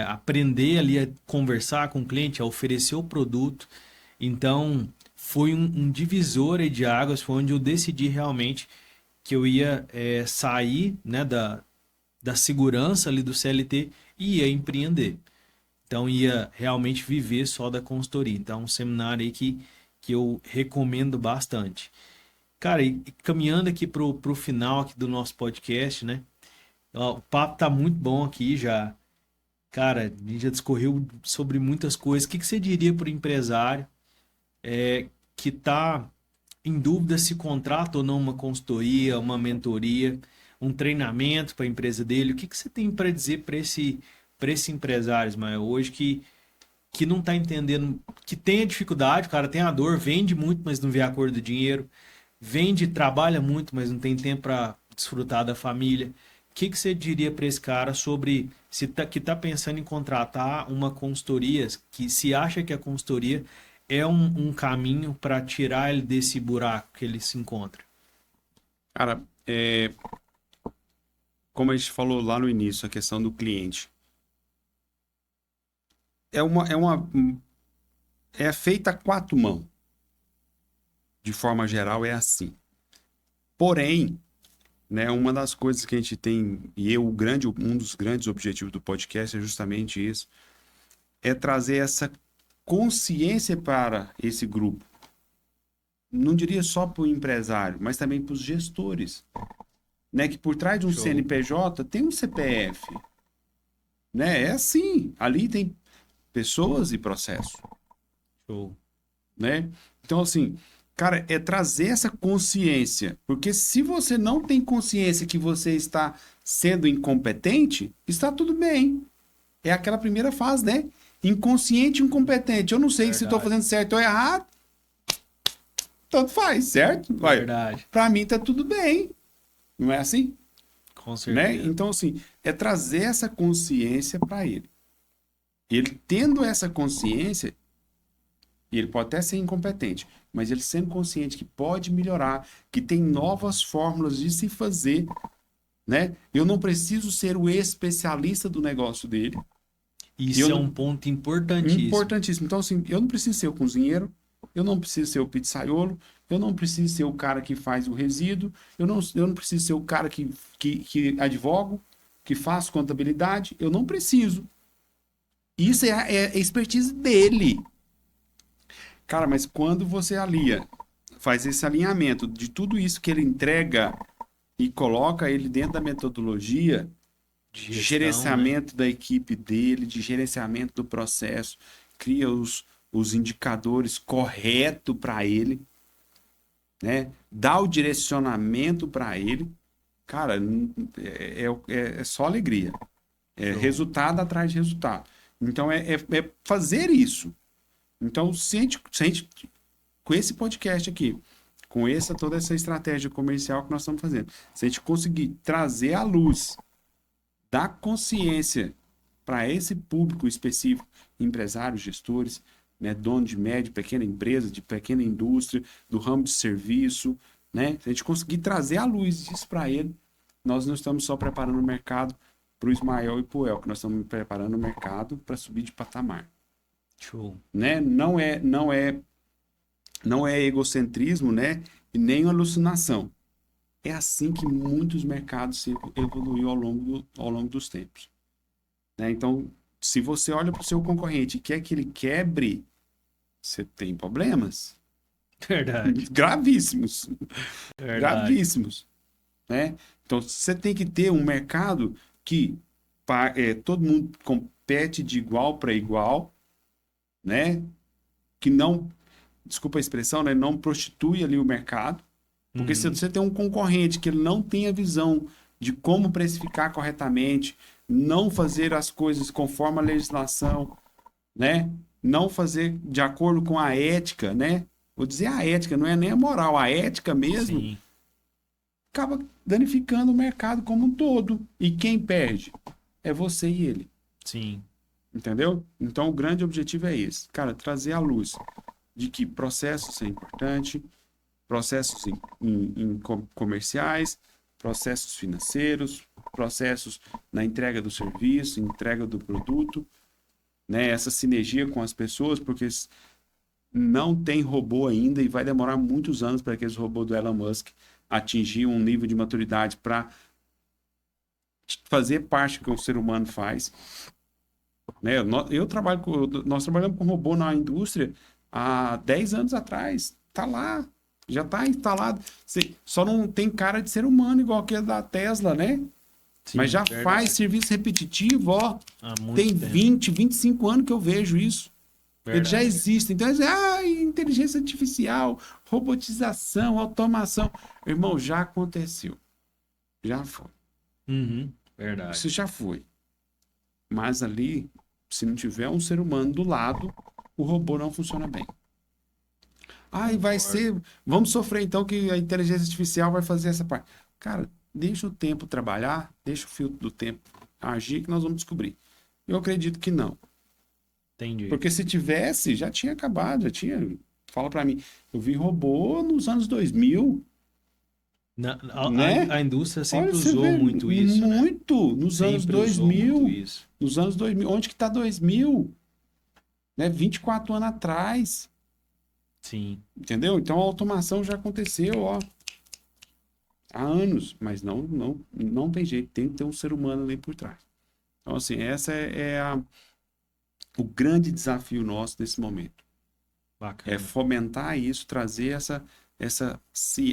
aprender ali a conversar com o cliente, a oferecer o produto. Então, foi um divisor aí de águas, foi onde eu decidi realmente que eu ia sair, né, da segurança ali do CLT e ia empreender. Então ia realmente viver só da consultoria. Então é um seminário aí que eu recomendo bastante. Cara, e caminhando aqui pro final aqui do nosso podcast, né? Ó, o papo tá muito bom aqui já. Cara, a gente já discorreu sobre muitas coisas. O que você diria para o empresário que está em dúvida se contrata ou não uma consultoria, uma mentoria, um treinamento para a empresa dele? O que você tem para dizer para esse empresário, Ismael, hoje que não está entendendo, que tem a dificuldade, o cara tem a dor, vende muito, mas não vê a cor do dinheiro, vende, trabalha muito, mas não tem tempo para desfrutar da família. O que você diria para esse cara sobre que está pensando em contratar uma consultoria, que se acha que a consultoria é um caminho para tirar ele desse buraco que ele se encontra? Cara, como a gente falou lá no início, a questão do cliente. É feita a quatro mãos. De forma geral, é assim. Porém, né, uma das coisas que a gente tem, um dos grandes objetivos do podcast é justamente isso, é trazer essa consciência para esse grupo. Não diria só para o empresário, mas também para os gestores. Né, que por trás de um Show. CNPJ tem um CPF. Né? É assim. Ali tem pessoas e processo. Show. Né? Então, assim, cara, é trazer essa consciência. Porque se você não tem consciência que você está sendo incompetente, está tudo bem. É aquela primeira fase, né? Inconsciente e incompetente. Eu não sei se estou fazendo certo ou errado. Tanto faz, certo? Verdade. Para mim tá tudo bem. Não é assim? Com Né? certeza. Então, assim, é trazer essa consciência para ele. Ele tendo essa consciência, e ele pode até ser incompetente, mas ele sendo consciente que pode melhorar, que tem novas fórmulas de se fazer, né? Eu não preciso ser o especialista do negócio dele. Isso é um ponto importantíssimo. Importantíssimo. Então, assim, eu não preciso ser o cozinheiro, eu não preciso ser o pizzaiolo, eu não preciso ser o cara que faz o resíduo, eu não preciso ser o cara que advogo, que faz contabilidade, eu não preciso. Isso é a expertise dele. Cara, mas quando você faz esse alinhamento de tudo isso que ele entrega e coloca ele dentro da metodologia de gerenciamento, né, da equipe dele, de gerenciamento do processo, cria os indicadores corretos para ele, né? Dá o direcionamento para ele, cara, é só alegria. É resultado atrás de resultado. Então, é fazer isso. Então, se a gente, com esse podcast aqui, com toda essa estratégia comercial que nós estamos fazendo, se a gente conseguir trazer à luz, dar consciência para esse público específico, empresários, gestores, né, dono de média, pequena empresa, de pequena indústria, do ramo de serviço, né? Se a gente conseguir trazer à luz isso para ele, nós não estamos só preparando o mercado para o Ismael e para o El, que nós estamos preparando o mercado para subir de patamar. Show. Né? Não é egocentrismo, né? E nem alucinação. É assim que muitos mercados se evoluiu ao longo dos tempos. Né? Então, se você olha para o seu concorrente e quer que ele quebre, você tem problemas. Verdade. Gravíssimos. Verdade. Gravíssimos. Né? Então, você tem que ter um mercado que todo mundo compete de igual para igual, né? Que não, desculpa a expressão, né? Não prostitui ali o mercado. Porque se você tem um concorrente que ele não tem a visão de como precificar corretamente, não fazer as coisas conforme a legislação, né? Não fazer de acordo com a ética, né? Vou dizer a ética, não é nem a moral, a ética mesmo. Sim. Acaba danificando o mercado como um todo. E quem perde? É você e ele. Sim. Entendeu? Então o grande objetivo é esse. Cara, trazer à luz de que processos é importante, processos comerciais, processos financeiros, processos na entrega do serviço, entrega do produto, né? Essa sinergia com as pessoas, porque não tem robô ainda e vai demorar muitos anos para aqueles robôs do Elon Musk atingir um nível de maturidade para fazer parte do que o ser humano faz. Né? Nós trabalhamos com robô na indústria há 10 anos atrás. Tá lá, já está instalado. Só não tem cara de ser humano igual aquele da Tesla, né? Mas Sim, já verdade. faz serviço repetitivo, ó. Há muito Tem tempo. 25 anos que eu vejo isso. Ele já Verdade. existe. Então, inteligência artificial, robotização, automação. Irmão, já aconteceu. Já foi. Uhum, verdade. Isso já foi. Mas ali, se não tiver um ser humano do lado, o robô não funciona bem. Vai ser. Vamos sofrer então que a inteligência artificial vai fazer essa parte. Cara, deixa o tempo trabalhar, deixa o filtro do tempo agir que nós vamos descobrir. Eu acredito que não. Entendi. Porque se tivesse, já tinha acabado, já tinha. Fala pra mim, eu vi robô nos anos 2000, né? A indústria Olha, sempre você usou vê muito isso, né? muito nos anos Sempre usou muito 2000. isso. Nos anos 2000. Onde que tá 2000? Né? 24 anos atrás. Sim. Entendeu? Então a automação já aconteceu, ó, há anos, mas não tem jeito, tem que ter um ser humano ali por trás. Então, assim, essa o grande desafio nosso nesse momento. Bacana. É fomentar isso, trazer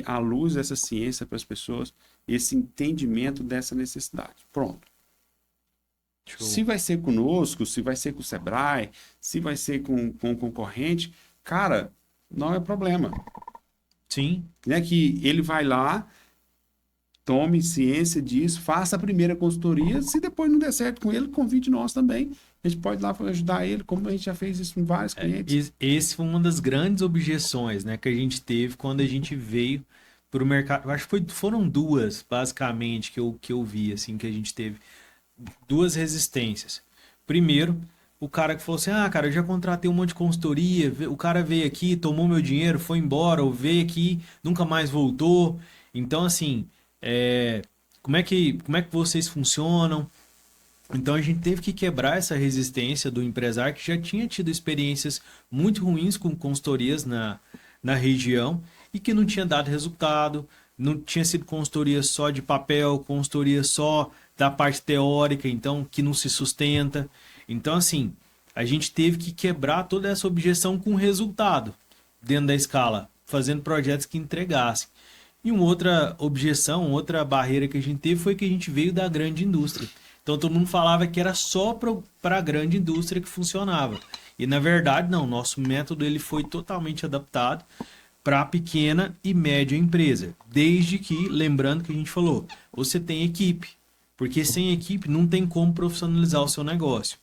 a luz dessa ciência para as pessoas, esse entendimento dessa necessidade. Pronto. Show. Se vai ser conosco, se vai ser com o Sebrae, se vai ser com o concorrente, cara, não é problema. Sim. Né? Que ele vai lá, tome ciência disso, faça a primeira consultoria, se depois não der certo com ele, convide nós também. A gente pode ir lá ajudar ele, como a gente já fez isso em vários clientes. Esse foi uma das grandes objeções, né, que a gente teve quando a gente veio para o mercado. Eu acho que foram duas, basicamente, que eu vi, assim, que a gente teve. Duas resistências. Primeiro, o cara que falou assim: cara, eu já contratei um monte de consultoria, o cara veio aqui, tomou meu dinheiro, foi embora, ou veio aqui, nunca mais voltou. Então, assim, como é que vocês funcionam? Então a gente teve que quebrar essa resistência do empresário que já tinha tido experiências muito ruins com consultorias na região e que não tinha dado resultado, não tinha sido consultoria só de papel, consultoria só da parte teórica, então que não se sustenta. Então, assim, a gente teve que quebrar toda essa objeção com resultado dentro da escala, fazendo projetos que entregassem. E uma outra objeção, outra barreira que a gente teve foi que a gente veio da grande indústria. Então todo mundo falava que era só para a grande indústria que funcionava. E na verdade não, nosso método ele foi totalmente adaptado para a pequena e média empresa. Desde que, lembrando que a gente falou, você tem equipe. Porque sem equipe não tem como profissionalizar o seu negócio.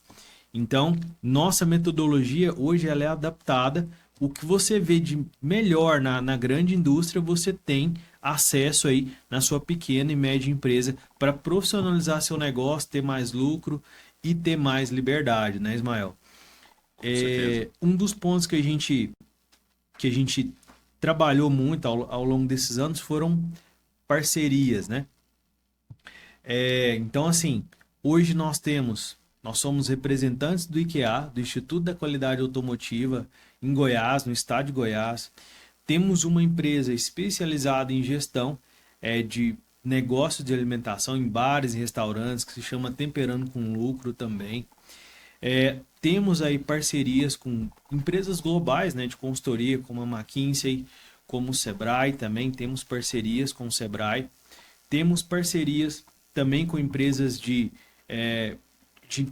Então, nossa metodologia hoje ela é adaptada. O que você vê de melhor na grande indústria, você tem acesso aí na sua pequena e média empresa para profissionalizar seu negócio, ter mais lucro e ter mais liberdade, né, Ismael? Com certeza. Um dos pontos que a gente trabalhou muito ao longo desses anos foram parcerias, né? Então, assim, hoje nós somos representantes do IQA, do Instituto da Qualidade Automotiva, em Goiás, no estado de Goiás. Temos uma empresa especializada em gestão de negócios de alimentação em bares e restaurantes, que se chama Temperando com Lucro também. Temos aí parcerias com empresas globais, né, de consultoria, como a McKinsey, como o Sebrae também. Temos parcerias com o Sebrae. Temos parcerias também com empresas de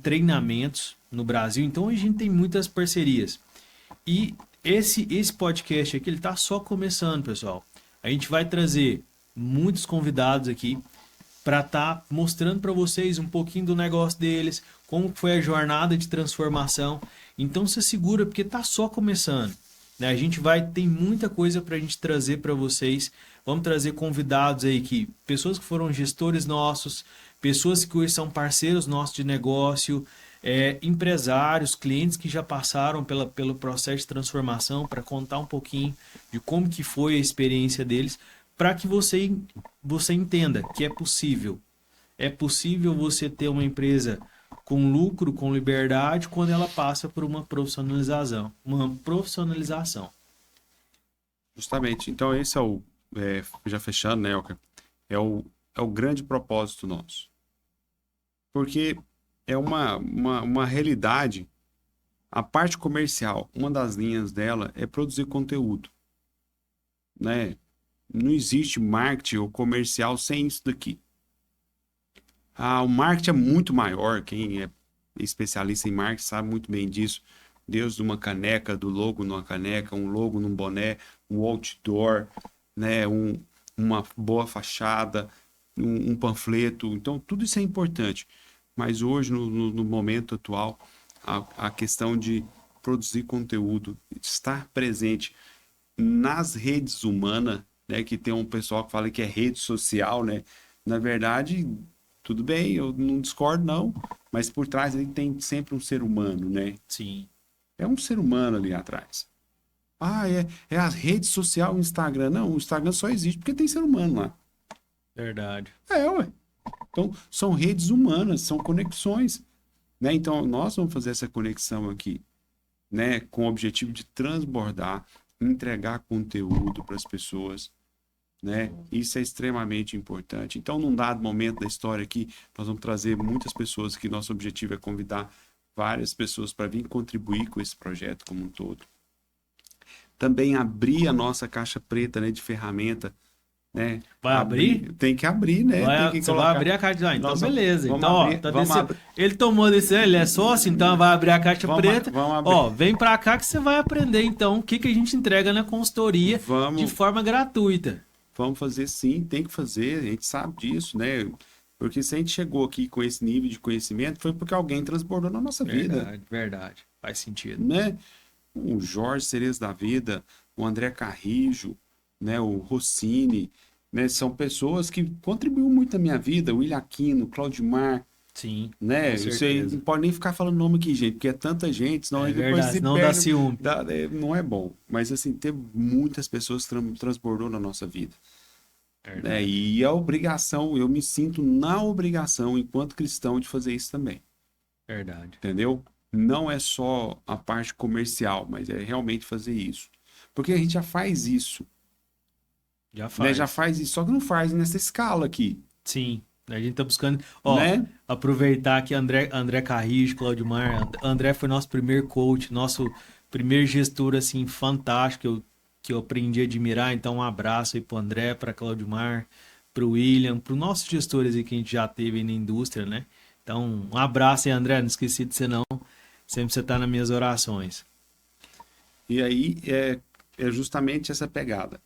treinamentos no Brasil. Então a gente tem muitas parcerias. E esse podcast aqui, ele está só começando, pessoal. A gente vai trazer muitos convidados aqui para estar mostrando para vocês um pouquinho do negócio deles, como foi a jornada de transformação. Então se segura, porque está só começando. Né? A gente tem muita coisa para a gente trazer para vocês. Vamos trazer convidados aí pessoas que foram gestores nossos, pessoas que hoje são parceiros nossos de negócio, empresários, clientes que já passaram pelo processo de transformação para contar um pouquinho de como que foi a experiência deles, para que você entenda que é possível. É possível você ter uma empresa com lucro, com liberdade, quando ela passa por uma profissionalização. Justamente. Então, esse já fechando, né, Elker? É o grande propósito nosso. Porque é uma realidade. A parte comercial, uma das linhas dela é produzir conteúdo, né? Não existe marketing ou comercial sem isso daqui. O marketing é muito maior, quem é especialista em marketing sabe muito bem disso. Desde uma caneca, do logo numa caneca, um logo num boné, um outdoor, né? Uma boa fachada, um panfleto. Então, tudo isso é importante. Mas hoje, no momento atual, a questão de produzir conteúdo, estar presente nas redes humanas, né? Que tem um pessoal que fala que é rede social, né? Na verdade, tudo bem, eu não discordo, não. Mas por trás ele tem sempre um ser humano, né? Sim, É um ser humano ali atrás. É a rede social, o Instagram. Não, o Instagram só existe porque tem ser humano lá. verdade. Ué. Então, são redes humanas, são conexões, né? Então, nós vamos fazer essa conexão aqui, né? Com o objetivo de transbordar, entregar conteúdo para as pessoas, né? Isso é extremamente importante. Então, num dado momento da história aqui, nós vamos trazer muitas pessoas que nosso objetivo é convidar várias pessoas para vir contribuir com esse projeto como um todo. Também abrir a nossa caixa preta, né, de ferramenta, né? Vai abrir? Tem que abrir, né? Tem que Você vai colocar. abrir a caixa. Ah, então Nós beleza. vamos Então, ó, abrir, tá vamos descendo. abrir. Ele tomou a decisão, ele é sócio, então vai abrir a caixa preta. Vamos abrir. Ó, vem pra cá que você vai aprender, então, o que que a gente entrega na consultoria de forma gratuita. Vamos fazer sim, tem que fazer, a gente sabe disso, né? Porque se a gente chegou aqui com esse nível de conhecimento, foi porque alguém transbordou na nossa vida, Verdade, verdade. Faz sentido. né? O Jorge Cerezo da Vida, o André Carrijo, né? O Rossini, né? São pessoas que contribuíram muito na minha vida, o William Aquino, Claudimar, Sim, né? com Isso aí certeza. não pode nem ficar falando nome aqui, gente, porque é tanta gente, senão É aí depois verdade, se não dá perde, ciúme. não é bom. Mas assim, ter muitas pessoas transbordou na nossa vida. Verdade. Né? E a obrigação, eu me sinto na obrigação, enquanto cristão, de fazer isso também. Verdade. Entendeu? Não é só a parte comercial, mas é realmente fazer isso. Porque a gente já faz isso. Já Né? faz. Já faz isso, só que não faz nessa escala aqui. Sim. A gente tá buscando. Ó, Né? aproveitar que André Carrijo, Claudimar. André foi nosso primeiro coach, nosso primeiro gestor, assim, fantástico. Que eu aprendi a admirar. Então, um abraço aí pro André, pra Claudimar, pro William, pro nossos gestores aí que a gente já teve aí na indústria, né? Então, um abraço aí, André. Não esqueci de você, não. Sempre você tá nas minhas orações. E aí é justamente essa pegada.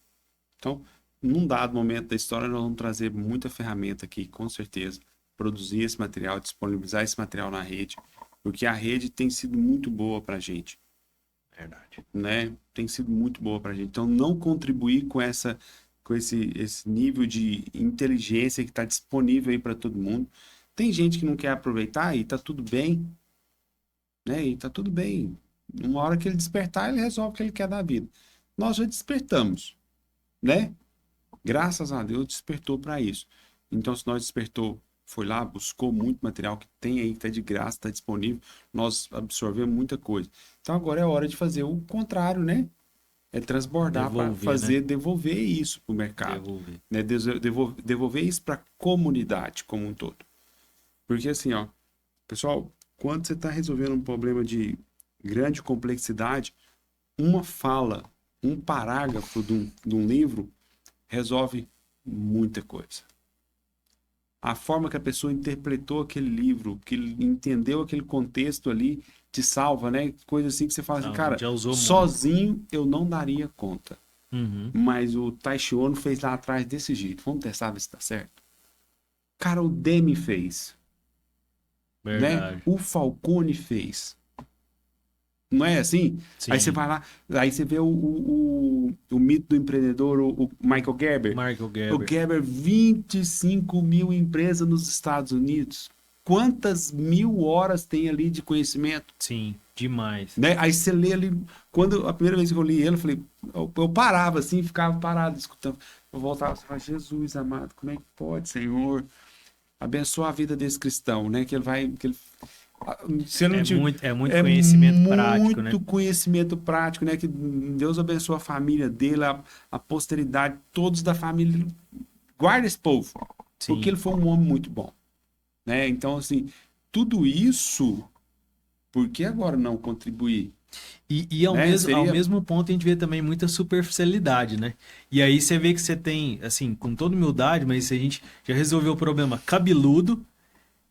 Então, num dado momento da história, nós vamos trazer muita ferramenta aqui, com certeza. Produzir esse material, disponibilizar esse material na rede, porque a rede tem sido muito boa para a gente. Verdade. Né? Tem sido muito boa para a gente. Então, não contribuir com esse nível de inteligência que está disponível aí para todo mundo. Tem gente que não quer aproveitar e tá tudo bem, né? E tá tudo bem. Uma hora que ele despertar, ele resolve o que ele quer da vida. Nós já despertamos, né? Graças a Deus despertou para isso. Então, se nós despertou, foi lá, buscou muito material que tem aí, que está de graça, está disponível, nós absorvemos muita coisa. Então, agora é hora de fazer o contrário, né? É transbordar para fazer, né? Devolver isso para o mercado. Né? Devolver isso para a comunidade como um todo. Porque assim, ó, pessoal, quando você está resolvendo um problema de grande complexidade, uma fala, um parágrafo de um livro resolve muita coisa. A forma que a pessoa interpretou aquele livro, que entendeu aquele contexto ali, te salva, né? Coisa assim que você fala assim, cara, sozinho eu não daria conta. Uhum. Mas o Taishi Ono fez lá atrás desse jeito. Vamos testar ver se tá certo. Cara, o Demi fez. Verdade. Né? O Falcone fez. Não é assim? Sim. Aí você vai lá, aí você vê o mito do empreendedor, o Michael Gerber. O Gerber, 25 mil empresas nos Estados Unidos. Quantas mil horas tem ali de conhecimento? Sim, demais. Né? Aí você lê ali, quando a primeira vez que eu li ele, eu falei, eu parava assim, ficava parado escutando. Eu voltava e falava, Jesus amado, como é que pode, Senhor? Abençoa a vida desse cristão, né? Que ele vai... Se não muito conhecimento prático, né? Muito conhecimento prático, né? Que Deus abençoe a família dele, a posteridade, todos da família. Guarda esse povo. Sim. Porque ele foi um homem muito bom. Né? Então, assim, tudo isso, por que agora não contribuir? E ao, Né? ao mesmo ponto a gente vê também muita superficialidade, né? E aí você vê que você tem, assim, com toda humildade, mas a gente já resolveu o problema cabeludo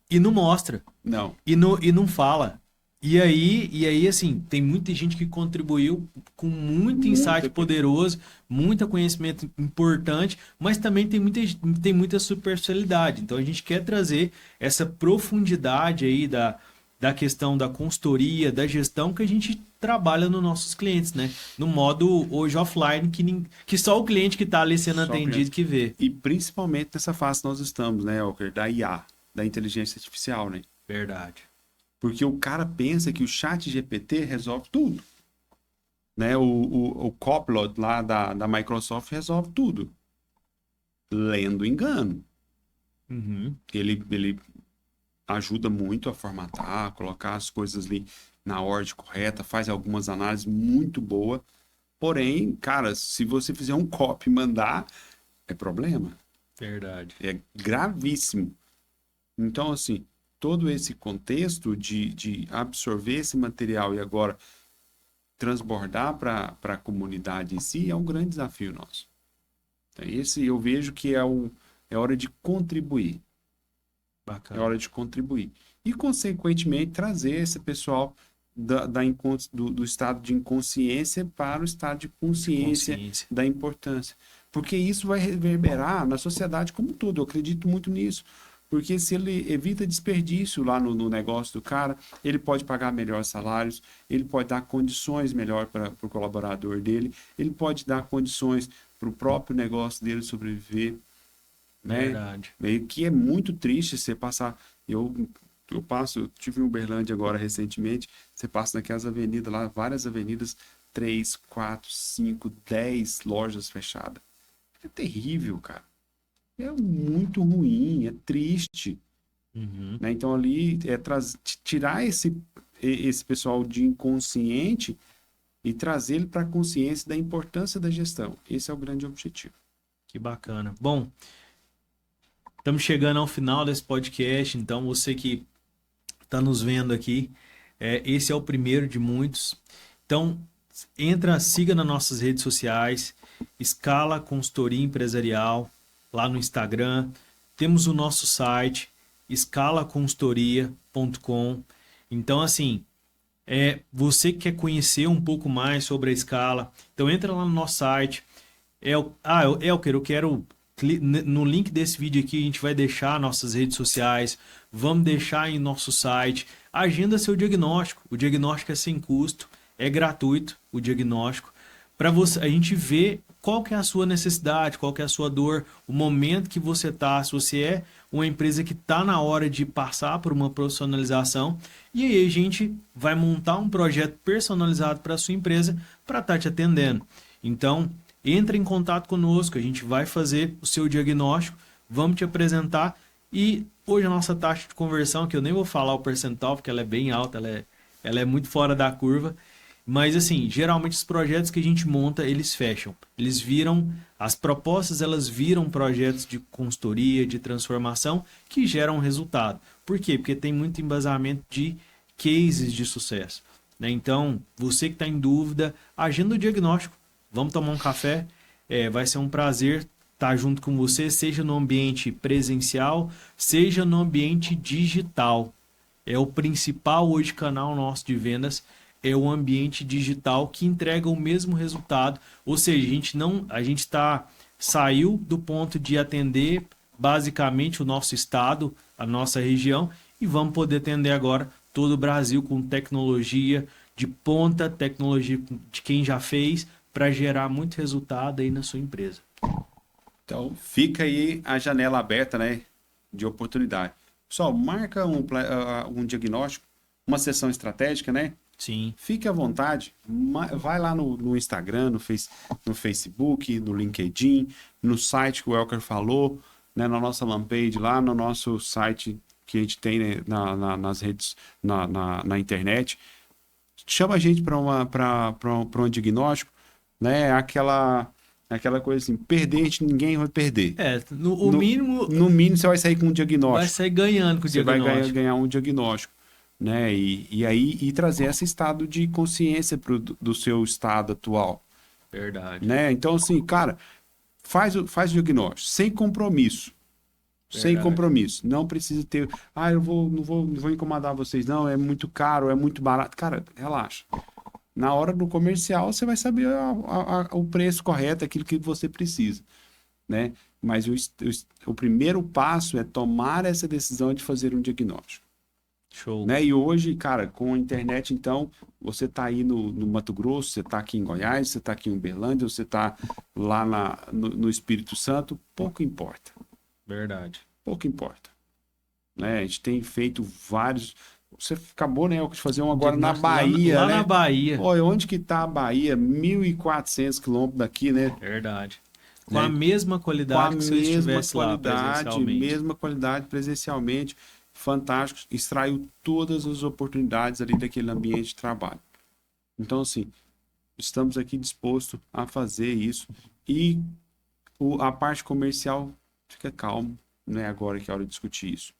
e não mostra. Não. E não fala. E aí, assim, tem muita gente que contribuiu com muito insight poderoso, muito conhecimento importante, mas também tem muita superficialidade. Então a gente quer trazer essa profundidade aí da questão da consultoria, da gestão que a gente trabalha nos nossos clientes, né? No modo hoje offline, que só o cliente que está ali sendo atendido que vê. E principalmente nessa fase que nós estamos, né, Walker, da IA, da inteligência artificial, né? Verdade. Porque o cara pensa que o chat GPT resolve tudo. Né? O Copilot lá da Microsoft resolve tudo. Lendo engano. Uhum. Ele ajuda muito a formatar, colocar as coisas ali na ordem correta, faz algumas análises muito boas. Porém, cara, se você fizer um copy e mandar, é problema. Verdade. É gravíssimo. Então, assim, todo esse contexto de absorver esse material e agora transbordar para a comunidade em si é um grande desafio nosso. Então, esse eu vejo que é hora de contribuir. Bacana. É hora de contribuir. E, consequentemente, trazer esse pessoal do estado de inconsciência para o estado de consciência da importância. Porque isso vai reverberar na sociedade como um todo. Eu acredito muito nisso. Porque se ele evita desperdício lá no negócio do cara, ele pode pagar melhores salários, ele pode dar condições melhor para o colaborador dele, ele pode dar condições para o próprio negócio dele sobreviver. Né? Verdade. Que é muito triste você passar. Eu tive em Uberlândia agora recentemente, você passa naquelas avenidas lá, várias avenidas, 3, 4, 5, 10 lojas fechadas. É terrível, cara. É muito ruim, é triste. Uhum. Né? Então ali é tirar esse pessoal de inconsciente e trazer ele para a consciência da importância da gestão. Esse é o grande objetivo. Que bacana. Bom, estamos chegando ao final desse podcast, então você que está nos vendo aqui, esse é o primeiro de muitos. Então, siga nas nossas redes sociais, Scala Consultoria Empresarial, lá no Instagram. Temos o nosso site, scalaconsultoria.com. Então, assim, você que quer conhecer um pouco mais sobre a Scala, então entra lá no nosso site. Elker, eu quero... No link desse vídeo aqui, a gente vai deixar nossas redes sociais, vamos deixar em nosso site. Agenda seu diagnóstico. O diagnóstico é sem custo, é gratuito o diagnóstico. Para a gente ver qual que é a sua necessidade, qual que é a sua dor, o momento que você está, se você é uma empresa que está na hora de passar por uma profissionalização. E aí a gente vai montar um projeto personalizado para a sua empresa para estar te atendendo. Então, entre em contato conosco, a gente vai fazer o seu diagnóstico, vamos te apresentar. E hoje a nossa taxa de conversão, que eu nem vou falar o percentual, porque ela é bem alta, ela é muito fora da curva. Mas assim, geralmente os projetos que a gente monta, eles fecham. As propostas elas viram projetos de consultoria, de transformação, que geram resultado. Por quê? Porque tem muito embasamento de cases de sucesso. Né? Então, você que está em dúvida, agenda o diagnóstico. Vamos tomar um café, vai ser um prazer estar junto com você, seja no ambiente presencial, seja no ambiente digital. É o principal hoje canal nosso de vendas, é o ambiente digital que entrega o mesmo resultado. Ou seja, a gente saiu do ponto de atender basicamente o nosso estado, a nossa região, e vamos poder atender agora todo o Brasil com tecnologia de ponta, tecnologia de quem já fez, para gerar muito resultado aí na sua empresa. Então, fica aí a janela aberta, né, de oportunidade. Pessoal, marca um diagnóstico, uma sessão estratégica, né? Sim. Fique à vontade, vai lá no Instagram, no Facebook, no LinkedIn, no site que o Elker falou, né, na nossa landpage lá, no nosso site que a gente tem, né, nas redes, na internet. Chama a gente para um diagnóstico, né? Aquela coisa assim, perder, ninguém vai perder. O mínimo No mínimo, você vai sair com um vai diagnóstico. sair ganhando com o Você vai diagnóstico. ganhar um diagnóstico, né? E aí trazer esse estado de consciência do seu estado atual, Verdade. né? Então, assim, cara, faz o diagnóstico, sem compromisso. Sem Verdade. compromisso. Não precisa ter. Não vou incomodar vocês, não. É muito caro, é muito barato. Cara, relaxa. Na hora do comercial, você vai saber o preço correto, aquilo que você precisa, né? Mas o primeiro passo é tomar essa decisão de fazer um diagnóstico, Show. né? E hoje, cara, com a internet, então, você tá aí no Mato Grosso, você tá aqui em Goiás, você tá aqui em Uberlândia, você tá lá no Espírito Santo, pouco importa. Verdade. Pouco importa, né? A gente tem feito vários. Você acabou, né, de fazer um agora na Bahia, lá né? na Bahia. Pô, onde que tá a Bahia? 1.400 quilômetros daqui, né? Verdade. Com Né? a mesma Com a qualidade que se eu estivesse lá qualidade, presencialmente. mesma qualidade presencialmente, fantástico. Extraiu todas as oportunidades ali daquele ambiente de trabalho. Então, assim, estamos aqui dispostos a fazer isso. E a parte comercial, fica calmo, não é agora que é hora de discutir isso.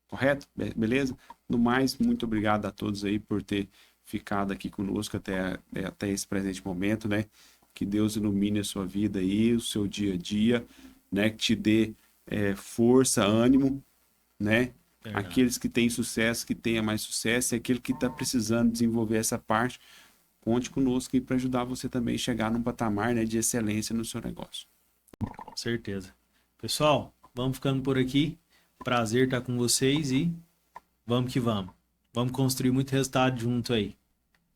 Correto? Beleza? No mais, muito obrigado a todos aí por ter ficado aqui conosco até esse presente momento, né? Que Deus ilumine a sua vida aí, o seu dia a dia, né? Que te dê força, ânimo, né? Verdade. Aqueles que têm sucesso, que tenha mais sucesso, e aquele que está precisando desenvolver essa parte, conte conosco aí para ajudar você também a chegar num patamar, né, de excelência no seu negócio. Com certeza. Pessoal, vamos ficando por aqui. Prazer estar com vocês e vamos que vamos. Vamos construir muito resultado junto aí.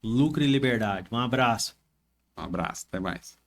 Lucro e liberdade. Um abraço. Um abraço, até mais.